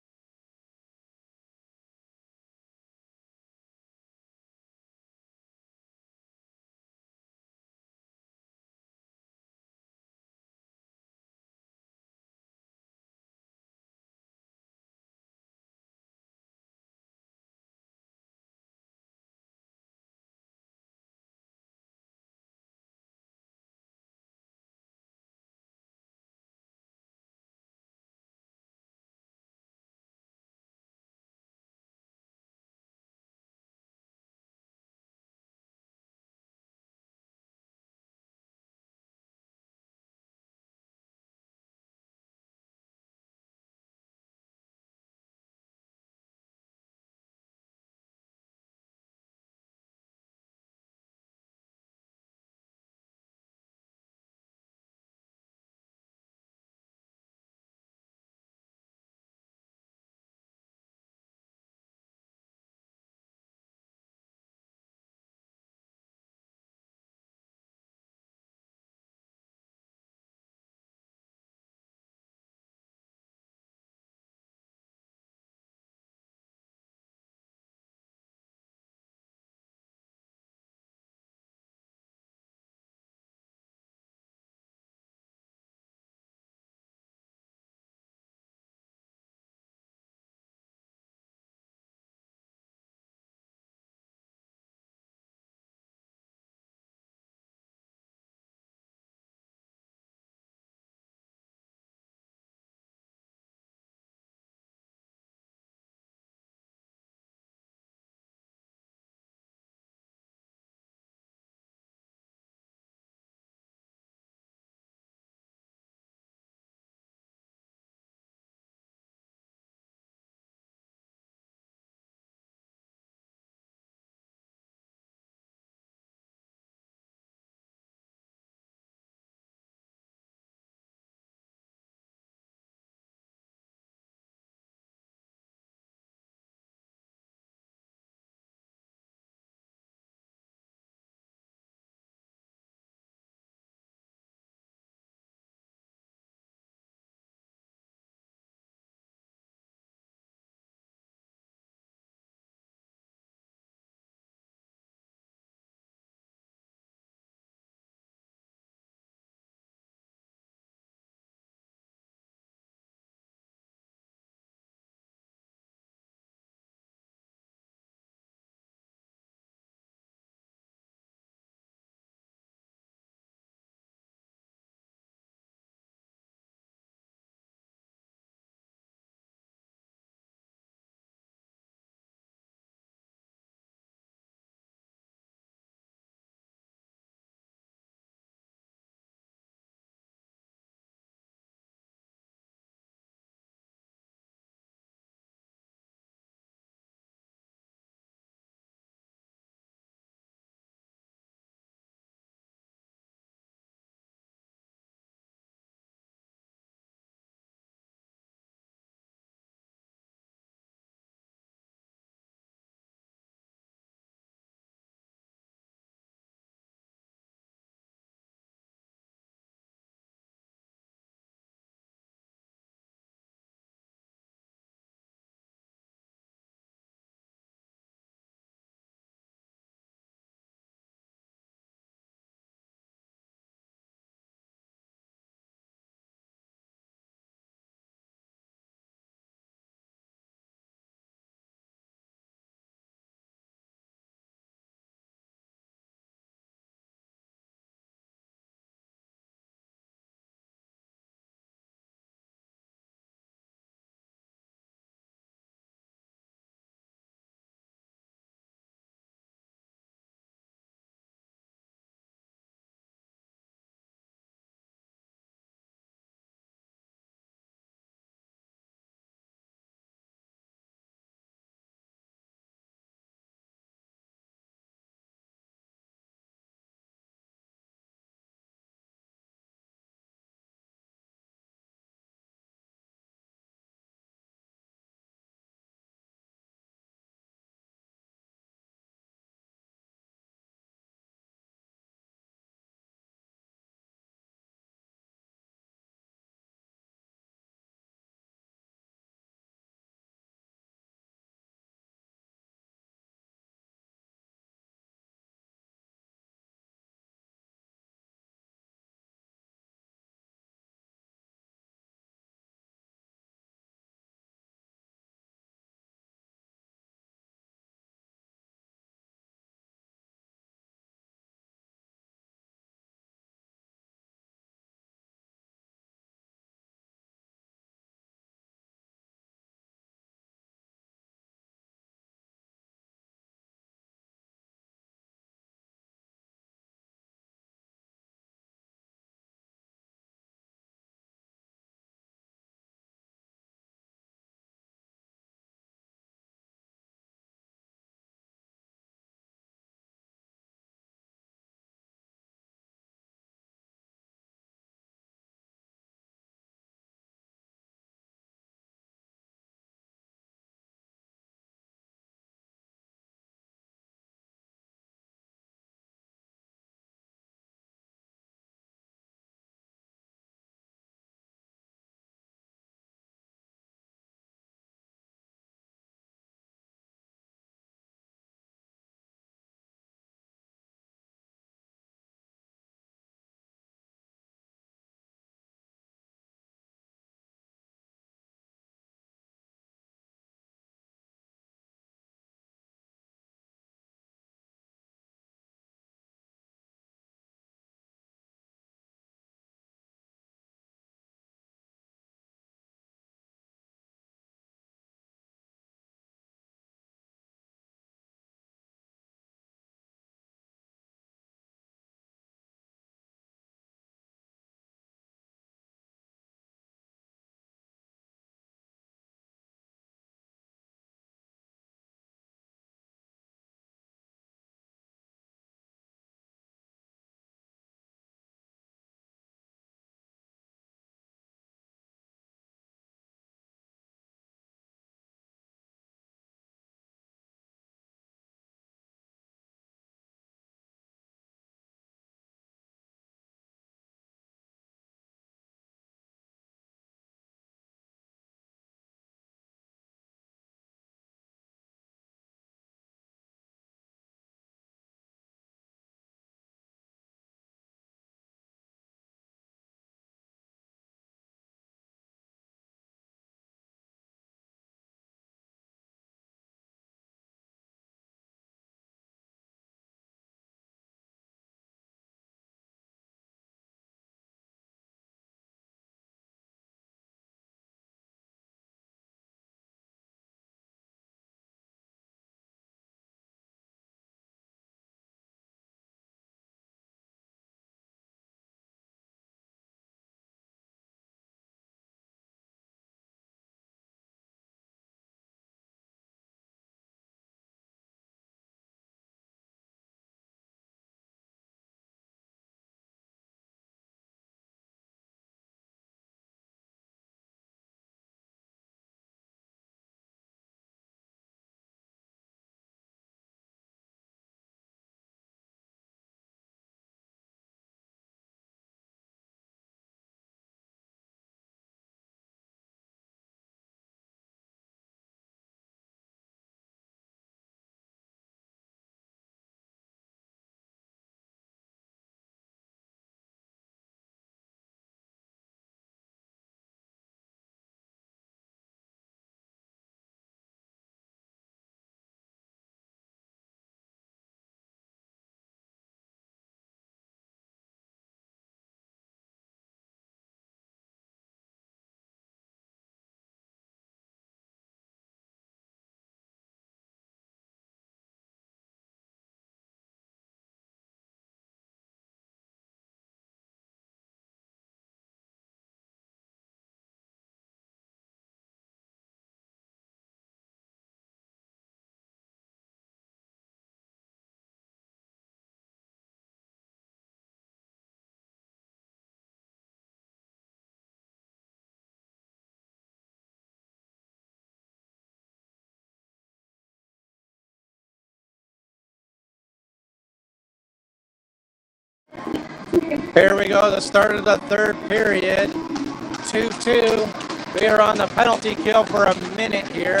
Here we go, the start of the third period. 2-2. We are on the penalty kill for a minute here.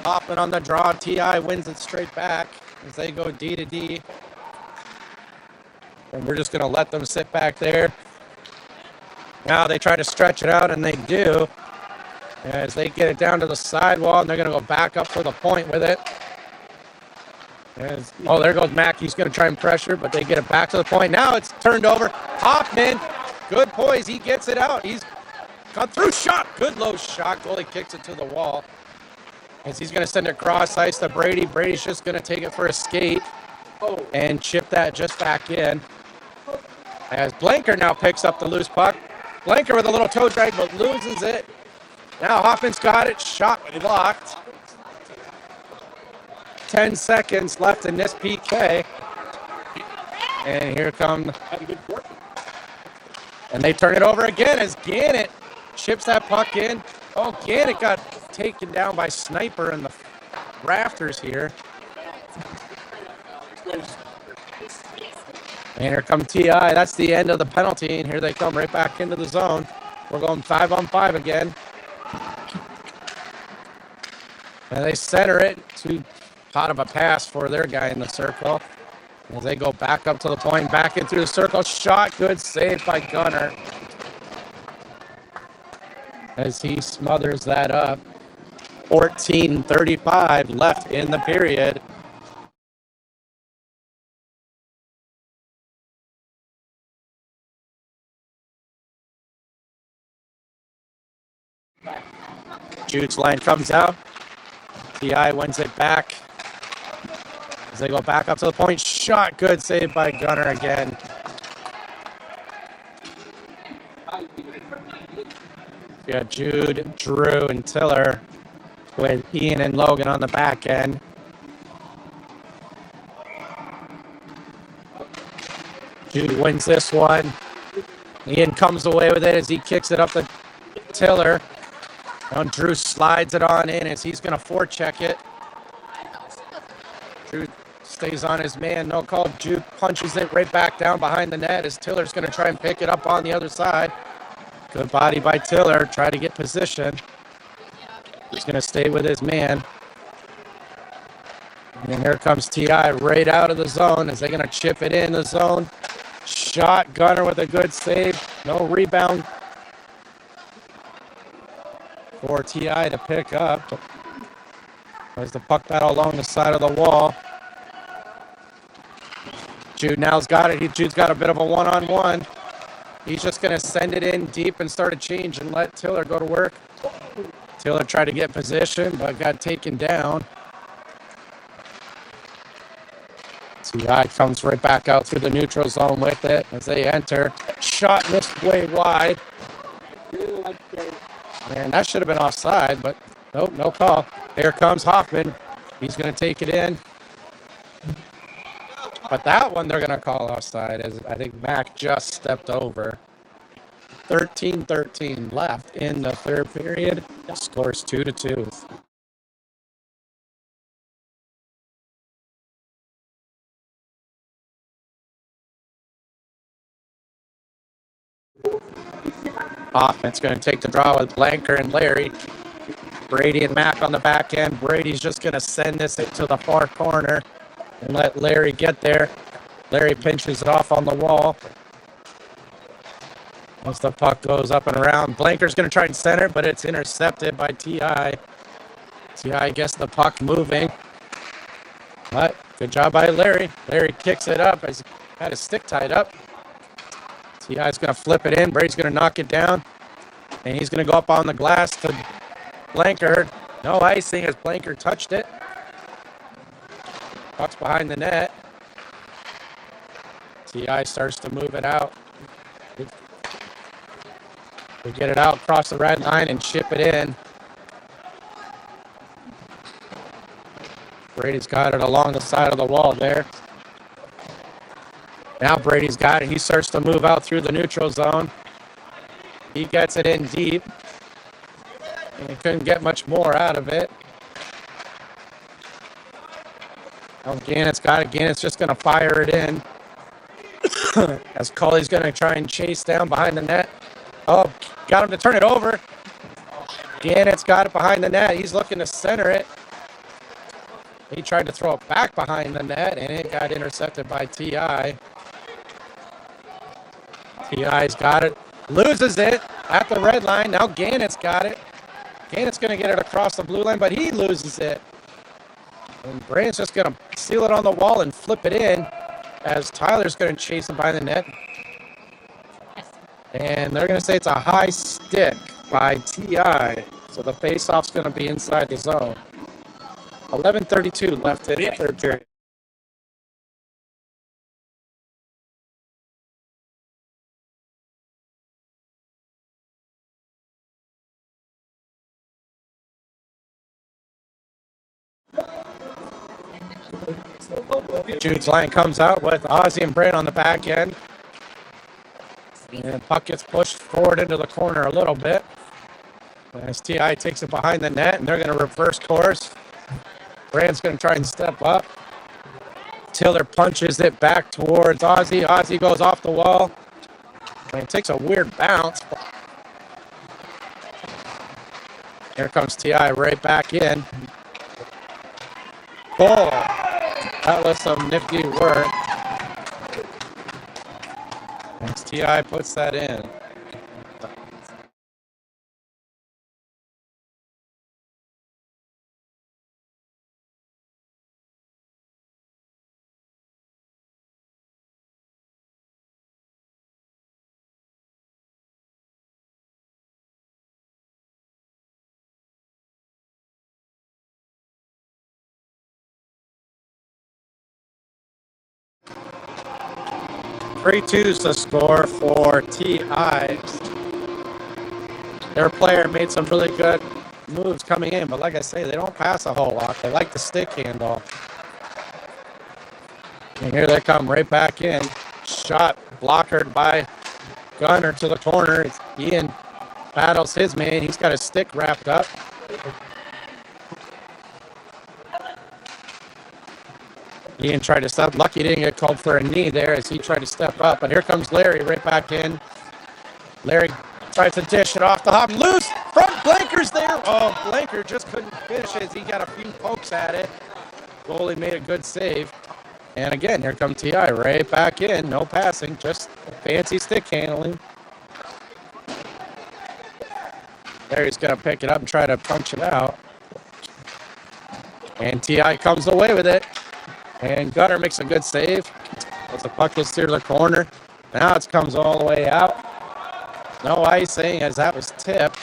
Hoffman on the draw. T.I. wins it straight back as they go D to D. And we're just going to let them sit back there. Now they try to stretch it out, and they do. As they get it down to the sidewall, and they're going to go back up for the point with it. Oh, there goes Mack. He's going to try and pressure, but they get it back to the point. Now it's turned over. Hoffman, good poise. He gets it out. He's got through shot. Good low shot. Goalie kicks it to the wall. As he's going to send it cross ice to Brady. Brady's just going to take it for a skate and chip that just back in. As Blanker now picks up the loose puck. Blanker with a little toe drag, but loses it. Now Hoffman's got it. Shot blocked. 10 seconds left in this PK. And here come. And they turn it over again as Gannett chips that puck in. Oh, Gannett got taken down by Sniper in the rafters here. And here come T.I. That's the end of the penalty. And here they come right back into the zone. We're going 5-on-5 again. And they center it to out of a pass for their guy in the circle. As they go back up to the point, back in through the circle. Shot, good save by Gunner. As he smothers that up. 14:35 left in the period. Jude's line comes out. T.I. wins it back. As they go back up to the point. Shot, good save by Gunner again. We got Jude, Drew, and Tiller with Ian and Logan on the back end. Jude wins this one. Ian comes away with it as he kicks it up to Tiller. Now Drew slides it on in as he's going to forecheck it. Drew stays on his man. No call. Jude punches it right back down behind the net as Tiller's going to try and pick it up on the other side. Good body by Tiller. Try to get position. He's going to stay with his man. And here comes T.I. right out of the zone as they're going to chip it in the zone. Shot. Gunner with a good save. No rebound for T.I. to pick up. As the puck battle along the side of the wall. Jude now's got it. Jude's got a bit of a one-on-one. He's just going to send it in deep and start a change and let Tiller go to work. Tiller tried to get position, but got taken down. T.I. comes right back out through the neutral zone with it as they enter. Shot missed way wide. Man, that should have been offside, but nope, no call. Here comes Hoffman. He's going to take it in. But that one they're going to call offside as I think Mack just stepped over. 13-13 left in the third period. Scores 2-2. Hoffman's going to take the draw with Blanker and Larry. Brady and Mack on the back end. Brady's just going to send this into the far corner and let Larry get there. Larry pinches it off on the wall. Once the puck goes up and around, Blanker's going to try and center, but it's intercepted by T.I. T.I. gets the puck moving. But good job by Larry. Larry kicks it up as he had his stick tied up. T.I.'s going to flip it in. Brady's going to knock it down. And he's going to go up on the glass to Blanker. No icing as Blanker touched it. Puck's behind the net. T.I. starts to move it out. We get it out across the red line and chip it in. Brady's got it along the side of the wall there. Now Brady's got it. He starts to move out through the neutral zone. He gets it in deep. And he couldn't get much more out of it. Now Gannett's got it. Gannett's just going to fire it in. as Cully's going to try and chase down behind the net. Oh, got him to turn it over. Gannett's got it behind the net. He's looking to center it. He tried to throw it back behind the net, and it got intercepted by T.I. T.I.'s got it. Loses it at the red line. Now Gannett's got it. Gannett's going to get it across the blue line, but he loses it. And Brand's just going to seal it on the wall and flip it in as Tyler's going to chase him behind the net. And they're going to say it's a high stick by T.I. So the face-off's going to be inside the zone. 11:32 left in the third period. Jude's line comes out with Ozzy and Brand on the back end. And the puck gets pushed forward into the corner a little bit. As T.I. takes it behind the net, and they're going to reverse course. Brand's going to try and step up. Tiller punches it back towards Ozzy. Ozzy goes off the wall. And it takes a weird bounce. Here comes T.I. right back in. Goal. That was some nifty work. As T.I. puts that in. Three twos to score for T.I. Their player made some really good moves coming in, but like I say, they don't pass a whole lot. They like the stick handle. And here they come right back in. Shot blockered by Gunner to the corner. Ian battles his man. He's got his stick wrapped up. Ian tried to step. Lucky didn't get called for a knee there as he tried to step up. But here comes Larry right back in. Larry tries to dish it off the hop. Loose from Blanker's there. Oh, Blanker just couldn't finish it as he got a few pokes at it. Goalie made a good save. And again, here comes T.I. right back in. No passing, just fancy stick handling. Larry's going to pick it up and try to punch it out. And T.I. comes away with it. And Gunner makes a good save. As the puck gets through the corner. Now it comes all the way out. No icing as that was tipped.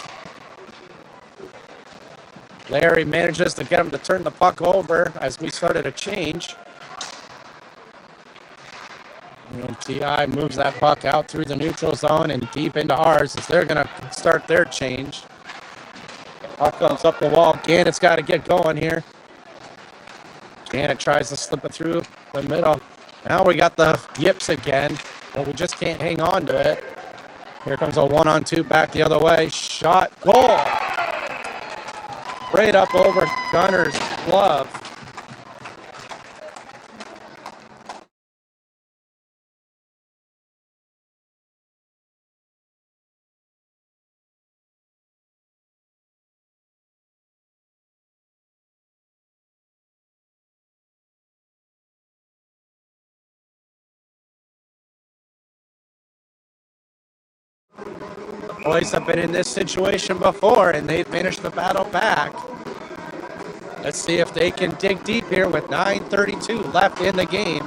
Larry manages to get him to turn the puck over as we started a change. And T.I. moves that puck out through the neutral zone and deep into ours as they're going to start their change. Puck comes up the wall. Gannett's got to get going here. Gannett tries to slip it through the middle. Now we got the yips again, but we just can't hang on to it. Here comes a 1-on-2 back the other way. Shot, goal! Right up over Gunner's glove. Boys have been in this situation before, and they've managed to battle back. Let's see if they can dig deep here with 9:32 left in the game.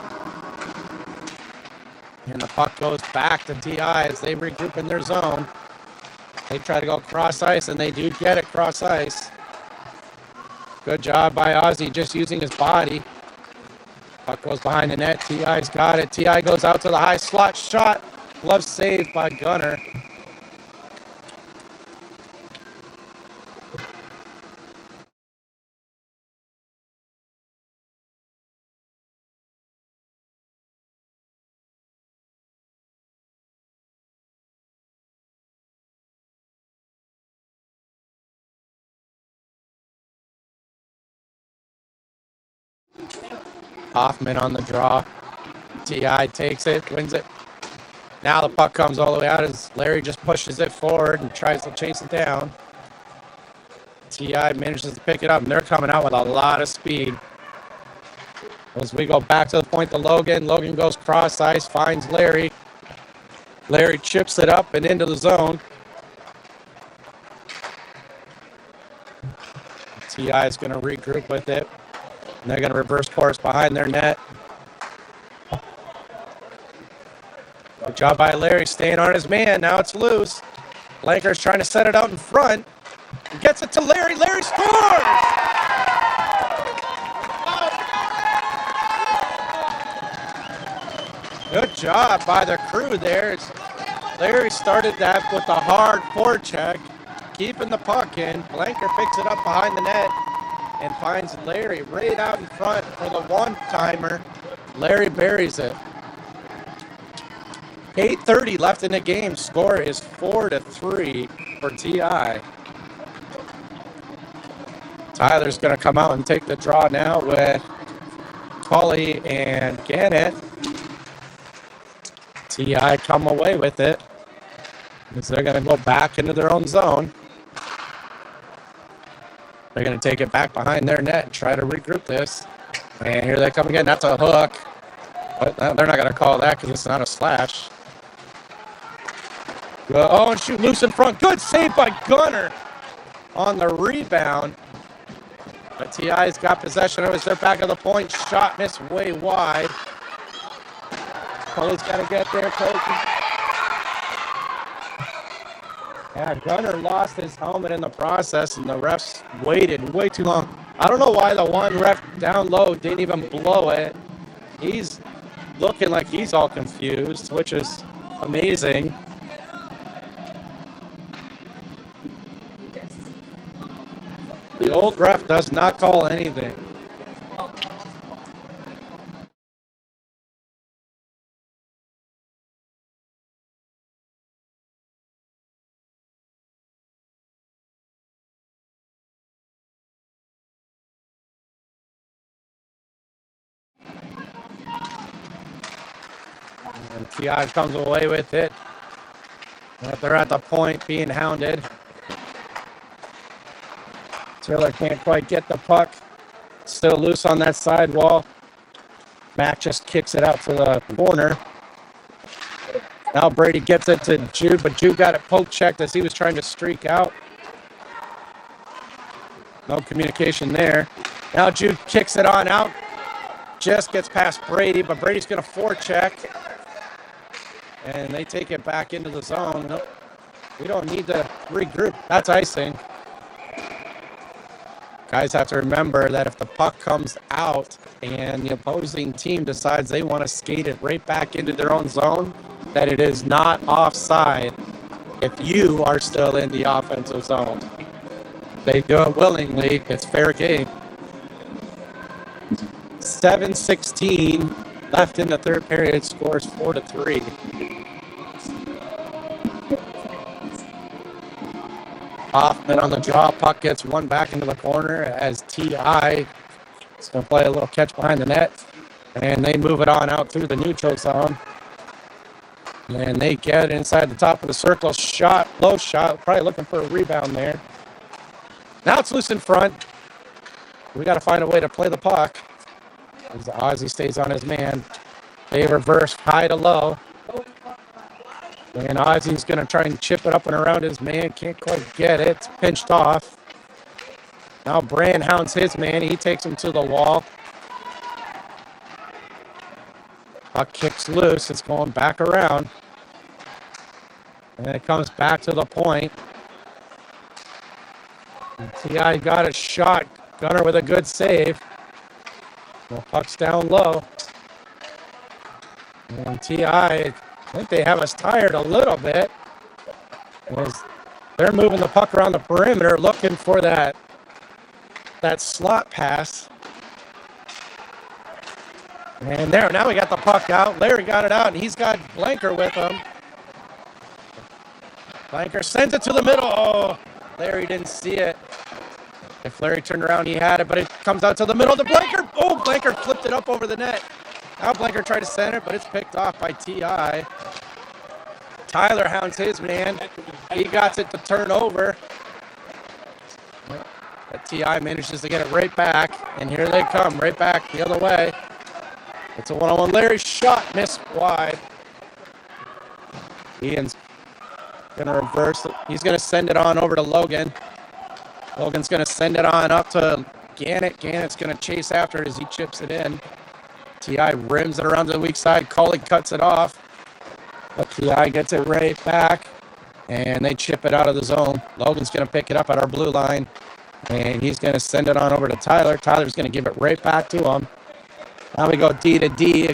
And the puck goes back to T.I. as they regroup in their zone. They try to go cross ice, and they do get it cross ice. Good job by Ozzy just using his body. Puck goes behind the net. T.I.'s got it. T.I. goes out to the high slot shot. Glove saved by Gunner. Hoffman on the draw. T.I. takes it, wins it Now the puck comes all the way out as Larry just pushes it forward and tries to chase it down. TI manages to pick it up, and they're coming out with a lot of speed. As we go back to the point to Logan. Logan goes cross ice, finds Larry. Larry chips it up and into the zone. TI is going to regroup with it. And they're going to reverse course behind their net. Good job by Larry staying on his man. Now it's loose. Blanker's trying to set it out in front. He gets it to Larry. Larry scores! Good job by the crew there. Larry started that with a hard forecheck, keeping the puck in. Blanker picks it up behind the net and finds Larry right out in front for the one-timer. Larry buries it. 8:30 left in the game. Score is 4-3 for TI. Tyler's going to come out and take the draw now with Tully and Gannett. TI come away with it because they're going to go back into their own zone. They're going to take it back behind their net and try to regroup this. And here they come again. That's a hook. But they're not going to call that because it's not a slash. Oh, and shoot loose in front. Good save by Gunner on the rebound. But TI's got possession of it. They're back at the point. Shot missed way wide. Cole's got to get there, Cole. Yeah, Gunner lost his helmet in the process, and the refs waited way too long. I don't know why the one ref down low didn't even blow it. He's looking like he's all confused, which is amazing. The old ref does not call anything. And TI comes away with it. But they're at the point being hounded. Taylor can't quite get the puck. Still loose on that sidewall. Mac just kicks it out to the corner. Now Brady gets it to Jude, but Jude got it poke checked as he was trying to streak out. No communication there. Now Jude kicks it on out. Just gets past Brady, but Brady's going to forecheck. And they take it back into the zone. Nope. We don't need to regroup. That's icing. Guys have to remember that if the puck comes out and the opposing team decides they want to skate it right back into their own zone, that it is not offside if you are still in the offensive zone. They do it willingly. It's fair game. 7:16 left in the third period. Scores 4-3. Hoffman on the draw. Puck gets one back into the corner as TI is going to play a little catch behind the net. And they move it on out through the neutral zone. And they get inside the top of the circle. Shot, low shot. Probably looking for a rebound there. Now it's loose in front. We got to find a way to play the puck. As Ozzy stays on his man. They reverse high to low. And Ozzy's going to try and chip it up and around his man. Can't quite get it. It's pinched off. Now Brand hounds his man. He takes him to the wall. Puck kicks loose. It's going back around. And it comes back to the point. And TI got a shot. Gunner with a good save. The puck's down low. And TI, I think they have us tired a little bit. As they're moving the puck around the perimeter looking for that slot pass. And there, now we got the puck out. Larry got it out, and he's got Blanker with him. Blanker sends it to the middle. Oh, Larry didn't see it. If Larry turned around, he had it, but it comes out to the middle to Blanker. Oh, Blanker flipped it up over the net. Now Blanker tried to send it, but it's picked off by TI. Tyler hounds his man. He got it to turn over. But T.I. manages to get it right back. And here they come, right back the other way. It's a one-on-one. Larry's shot missed wide. Ian's going to reverse it. He's going to send it on over to Logan. Logan's going to send it on up to Gannett. Gannett's going to chase after it as he chips it in. T.I. rims it around to the weak side. Coley cuts it off. But T.I. gets it right back. And they chip it out of the zone. Logan's going to pick it up at our blue line. And he's going to send it on over to Tyler. Tyler's going to give it right back to him. Now we go D to D.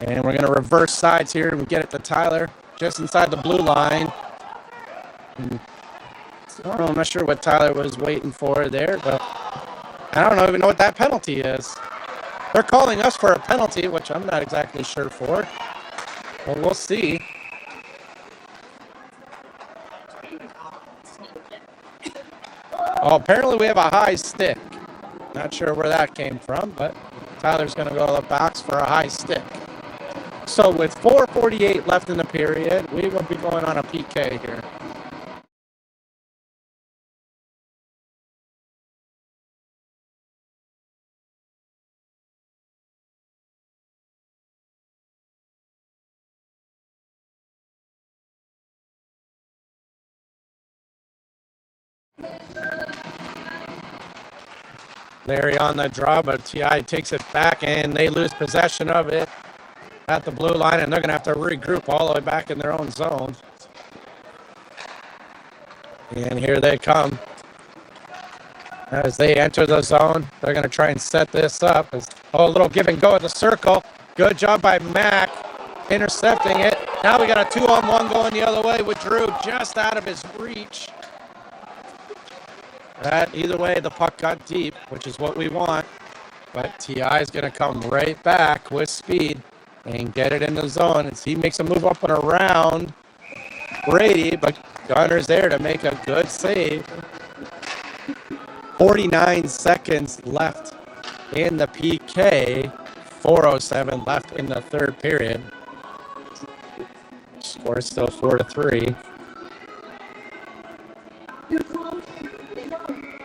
And we're going to reverse sides here. We get it to Tyler just inside the blue line. I'm not sure what Tyler was waiting for there, but I don't even know what that penalty is. They're calling us for a penalty, which I'm not exactly sure for. But we'll see. Oh, apparently we have a high stick. Not sure where that came from, but Tyler's going to go to the box for a high stick. So with 4:48 left in the period, we will be going on a PK here. Larry on the draw, but T.I. takes it back and they lose possession of it at the blue line, and they're going to have to regroup all the way back in their own zone. And here they come. As they enter the zone, they're going to try and set this up. A little give and go at the circle. Good job by Mac intercepting it. Now we got a 2-on-1 going the other way with Drew just out of his reach. Either way, the puck got deep, which is what we want. But T.I. is going to come right back with speed and get it in the zone as he makes a move up and around Brady, but Gunner's there to make a good save. 49 seconds left in the PK. 4:07 left in the third period. Score still 4-3.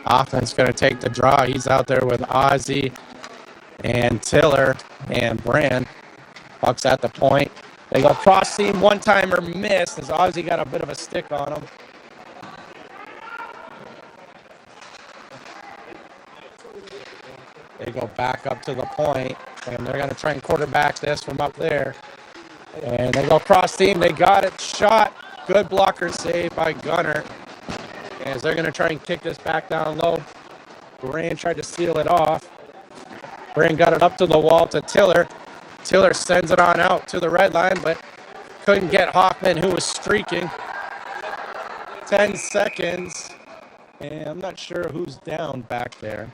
Offense going to take the draw. He's out there with Ozzy and Tiller and Brand. Bucks at the point. They go cross seam, one-timer miss as Ozzy got a bit of a stick on him. They go back up to the point, and they're going to try and quarterback this from up there. And they go cross seam. They got it shot. Good blocker save by Gunner. As they're going to try and kick this back down low. Brand tried to seal it off. Brand got it up to the wall to Tiller. Tiller sends it on out to the red line, but couldn't get Hoffman, who was streaking. 10 seconds. And I'm not sure who's down back there.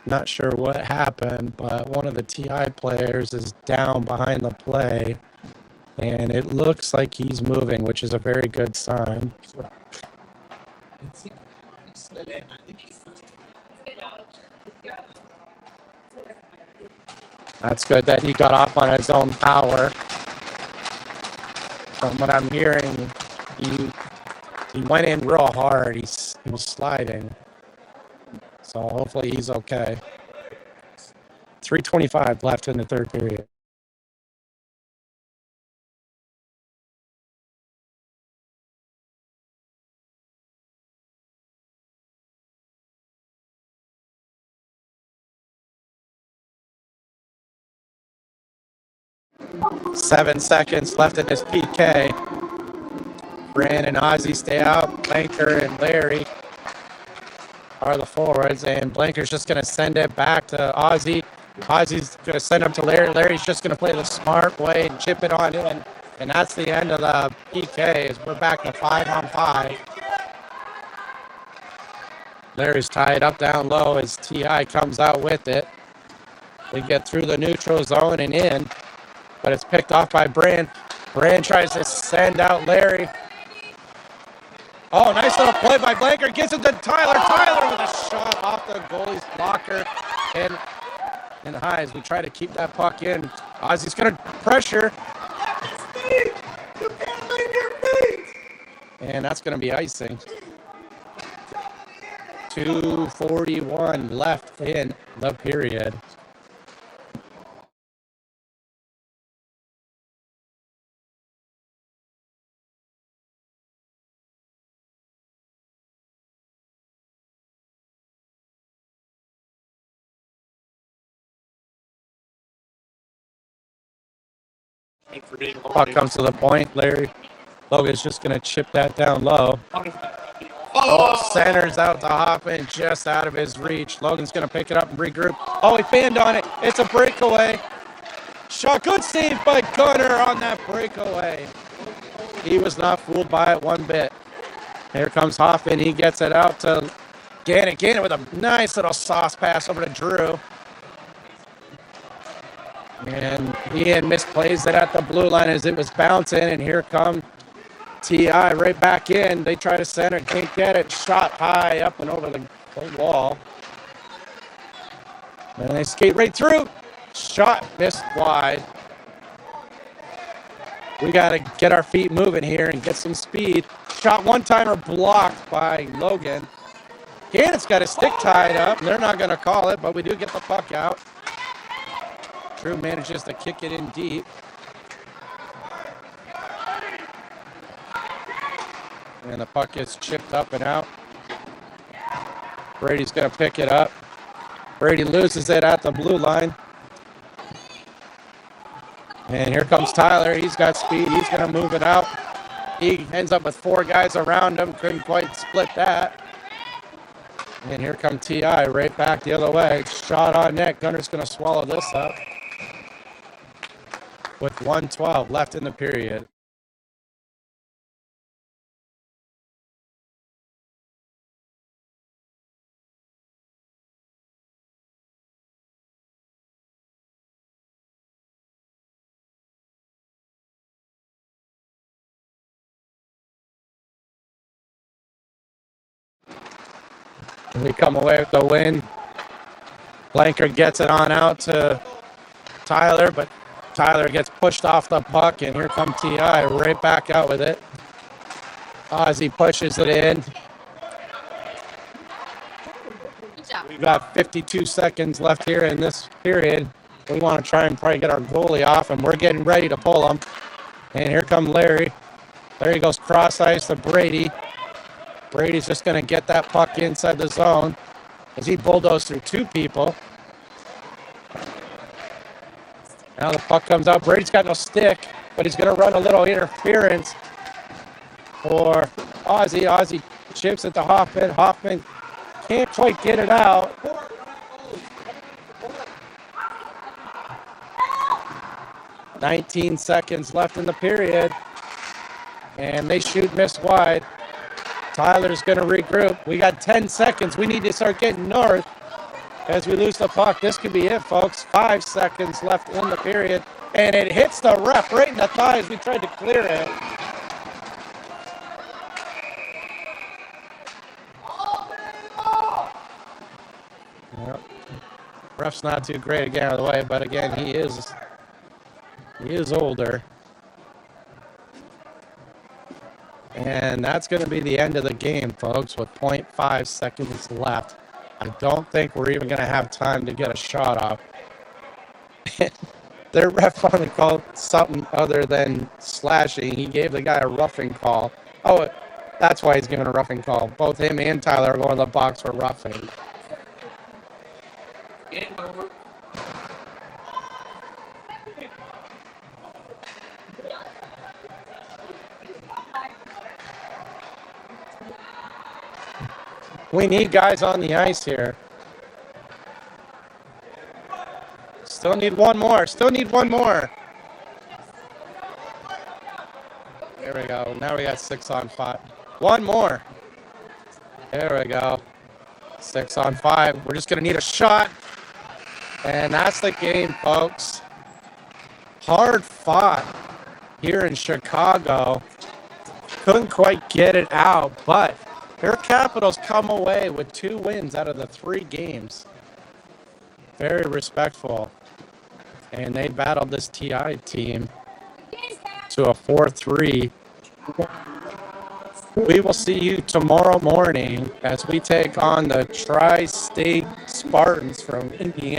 Not sure what happened, but one of the TI players is down behind the play, and it looks like he's moving, which is a very good sign. That's good that he got off on his own power. From what I'm hearing, he went in real hard. He was sliding. So hopefully he's okay. 3:25 left in the third period. Seven seconds left in this PK. Brand and Ozzy stay out. Blanker and Larry are the forwards, and Blanker's just going to send it back to Ozzy. Ozzy's going to send him to Larry. Larry's just going to play the smart way and chip it on in. And that's the end of the PK. We're back to 5-on-5. Larry's tied up down low as T.I. comes out with it. We get through the neutral zone and in, but it's picked off by Brand. Brand tries to send out Larry. Oh, nice little play by Blanker. Gets it to Tyler. Tyler with a shot off the goalie's blocker. And high as we try to keep that puck in. Ozzy's going to pressure. And that's going to be icing. 2:41 left in the period. For being Puck comes to the point. Larry Logan's just going to chip that down low. Oh, centers out to Hoffman, just out of his reach. Logan's going to pick it up and regroup. Oh, he fanned on it. It's a breakaway. Shot, good save by Gunner on that breakaway. He was not fooled by it one bit. Here comes Hoffman. He gets it out to Gannett. Gannett with a nice little sauce pass over to Drew. And he had misplaced it at the blue line as it was bouncing. And here come T.I. right back in. They try to center, can't get it. Shot high up and over the wall. And they skate right through. Shot missed wide. We got to get our feet moving here and get some speed. Shot one-timer blocked by Logan. Gannett's got his stick tied up. And they're not going to call it, but we do get the puck out. Drew manages to kick it in deep. And the puck gets chipped up and out. Brady's going to pick it up. Brady loses it at the blue line. And here comes Tyler. He's got speed. He's going to move it out. He ends up with 4 guys around him. Couldn't quite split that. And here comes T.I. right back the other way. Shot on net. Gunner's going to swallow this up. With 1:12 left in the period. And we come away with the win. Blanker gets it on out to Tyler, but Tyler gets pushed off the puck, and here comes T.I. right back out with it. Ozzy pushes it in. We've got 52 seconds left here in this period. We want to try and probably get our goalie off, and we're getting ready to pull him. And here comes Larry. Larry goes cross ice to Brady. Brady's just going to get that puck inside the zone as he bulldozes through 2 people. Now the puck comes out. Brady's got no stick, but he's going to run a little interference for Ozzy. Ozzy chips it to Hoffman. Hoffman can't quite get it out. "19 seconds left in the period. And they shoot miss wide. Tyler's going to regroup. We got 10 seconds. We need to start getting north as we lose the puck. This could be it, folks. 5 seconds left in the period. And it hits the ref right in the thighs. We tried to clear it. Yep. Ref's not too great to get out of the way, but again, he is older. And that's going to be the end of the game, folks, with 0.5 seconds left. I don't think we're even going to have time to get a shot off. Their ref finally called something other than slashing. He gave the guy a roughing call. Oh, that's why he's giving a roughing call. Both him and Tyler are going to the box for roughing. Game over. We need guys on the ice here. Still need one more. Still need one more. There we go. Now we got 6 on 5. One more. There we go. 6 on 5. We're just going to need a shot. And that's the game, folks. Hard fought here in Chicago. couldn't quite get it out, but Air Capitals come away with 2 wins out of the 3 games. Very respectful. And they battled this TI team to a 4-3. We will see you tomorrow morning as we take on the Tri-State Spartans from Indiana.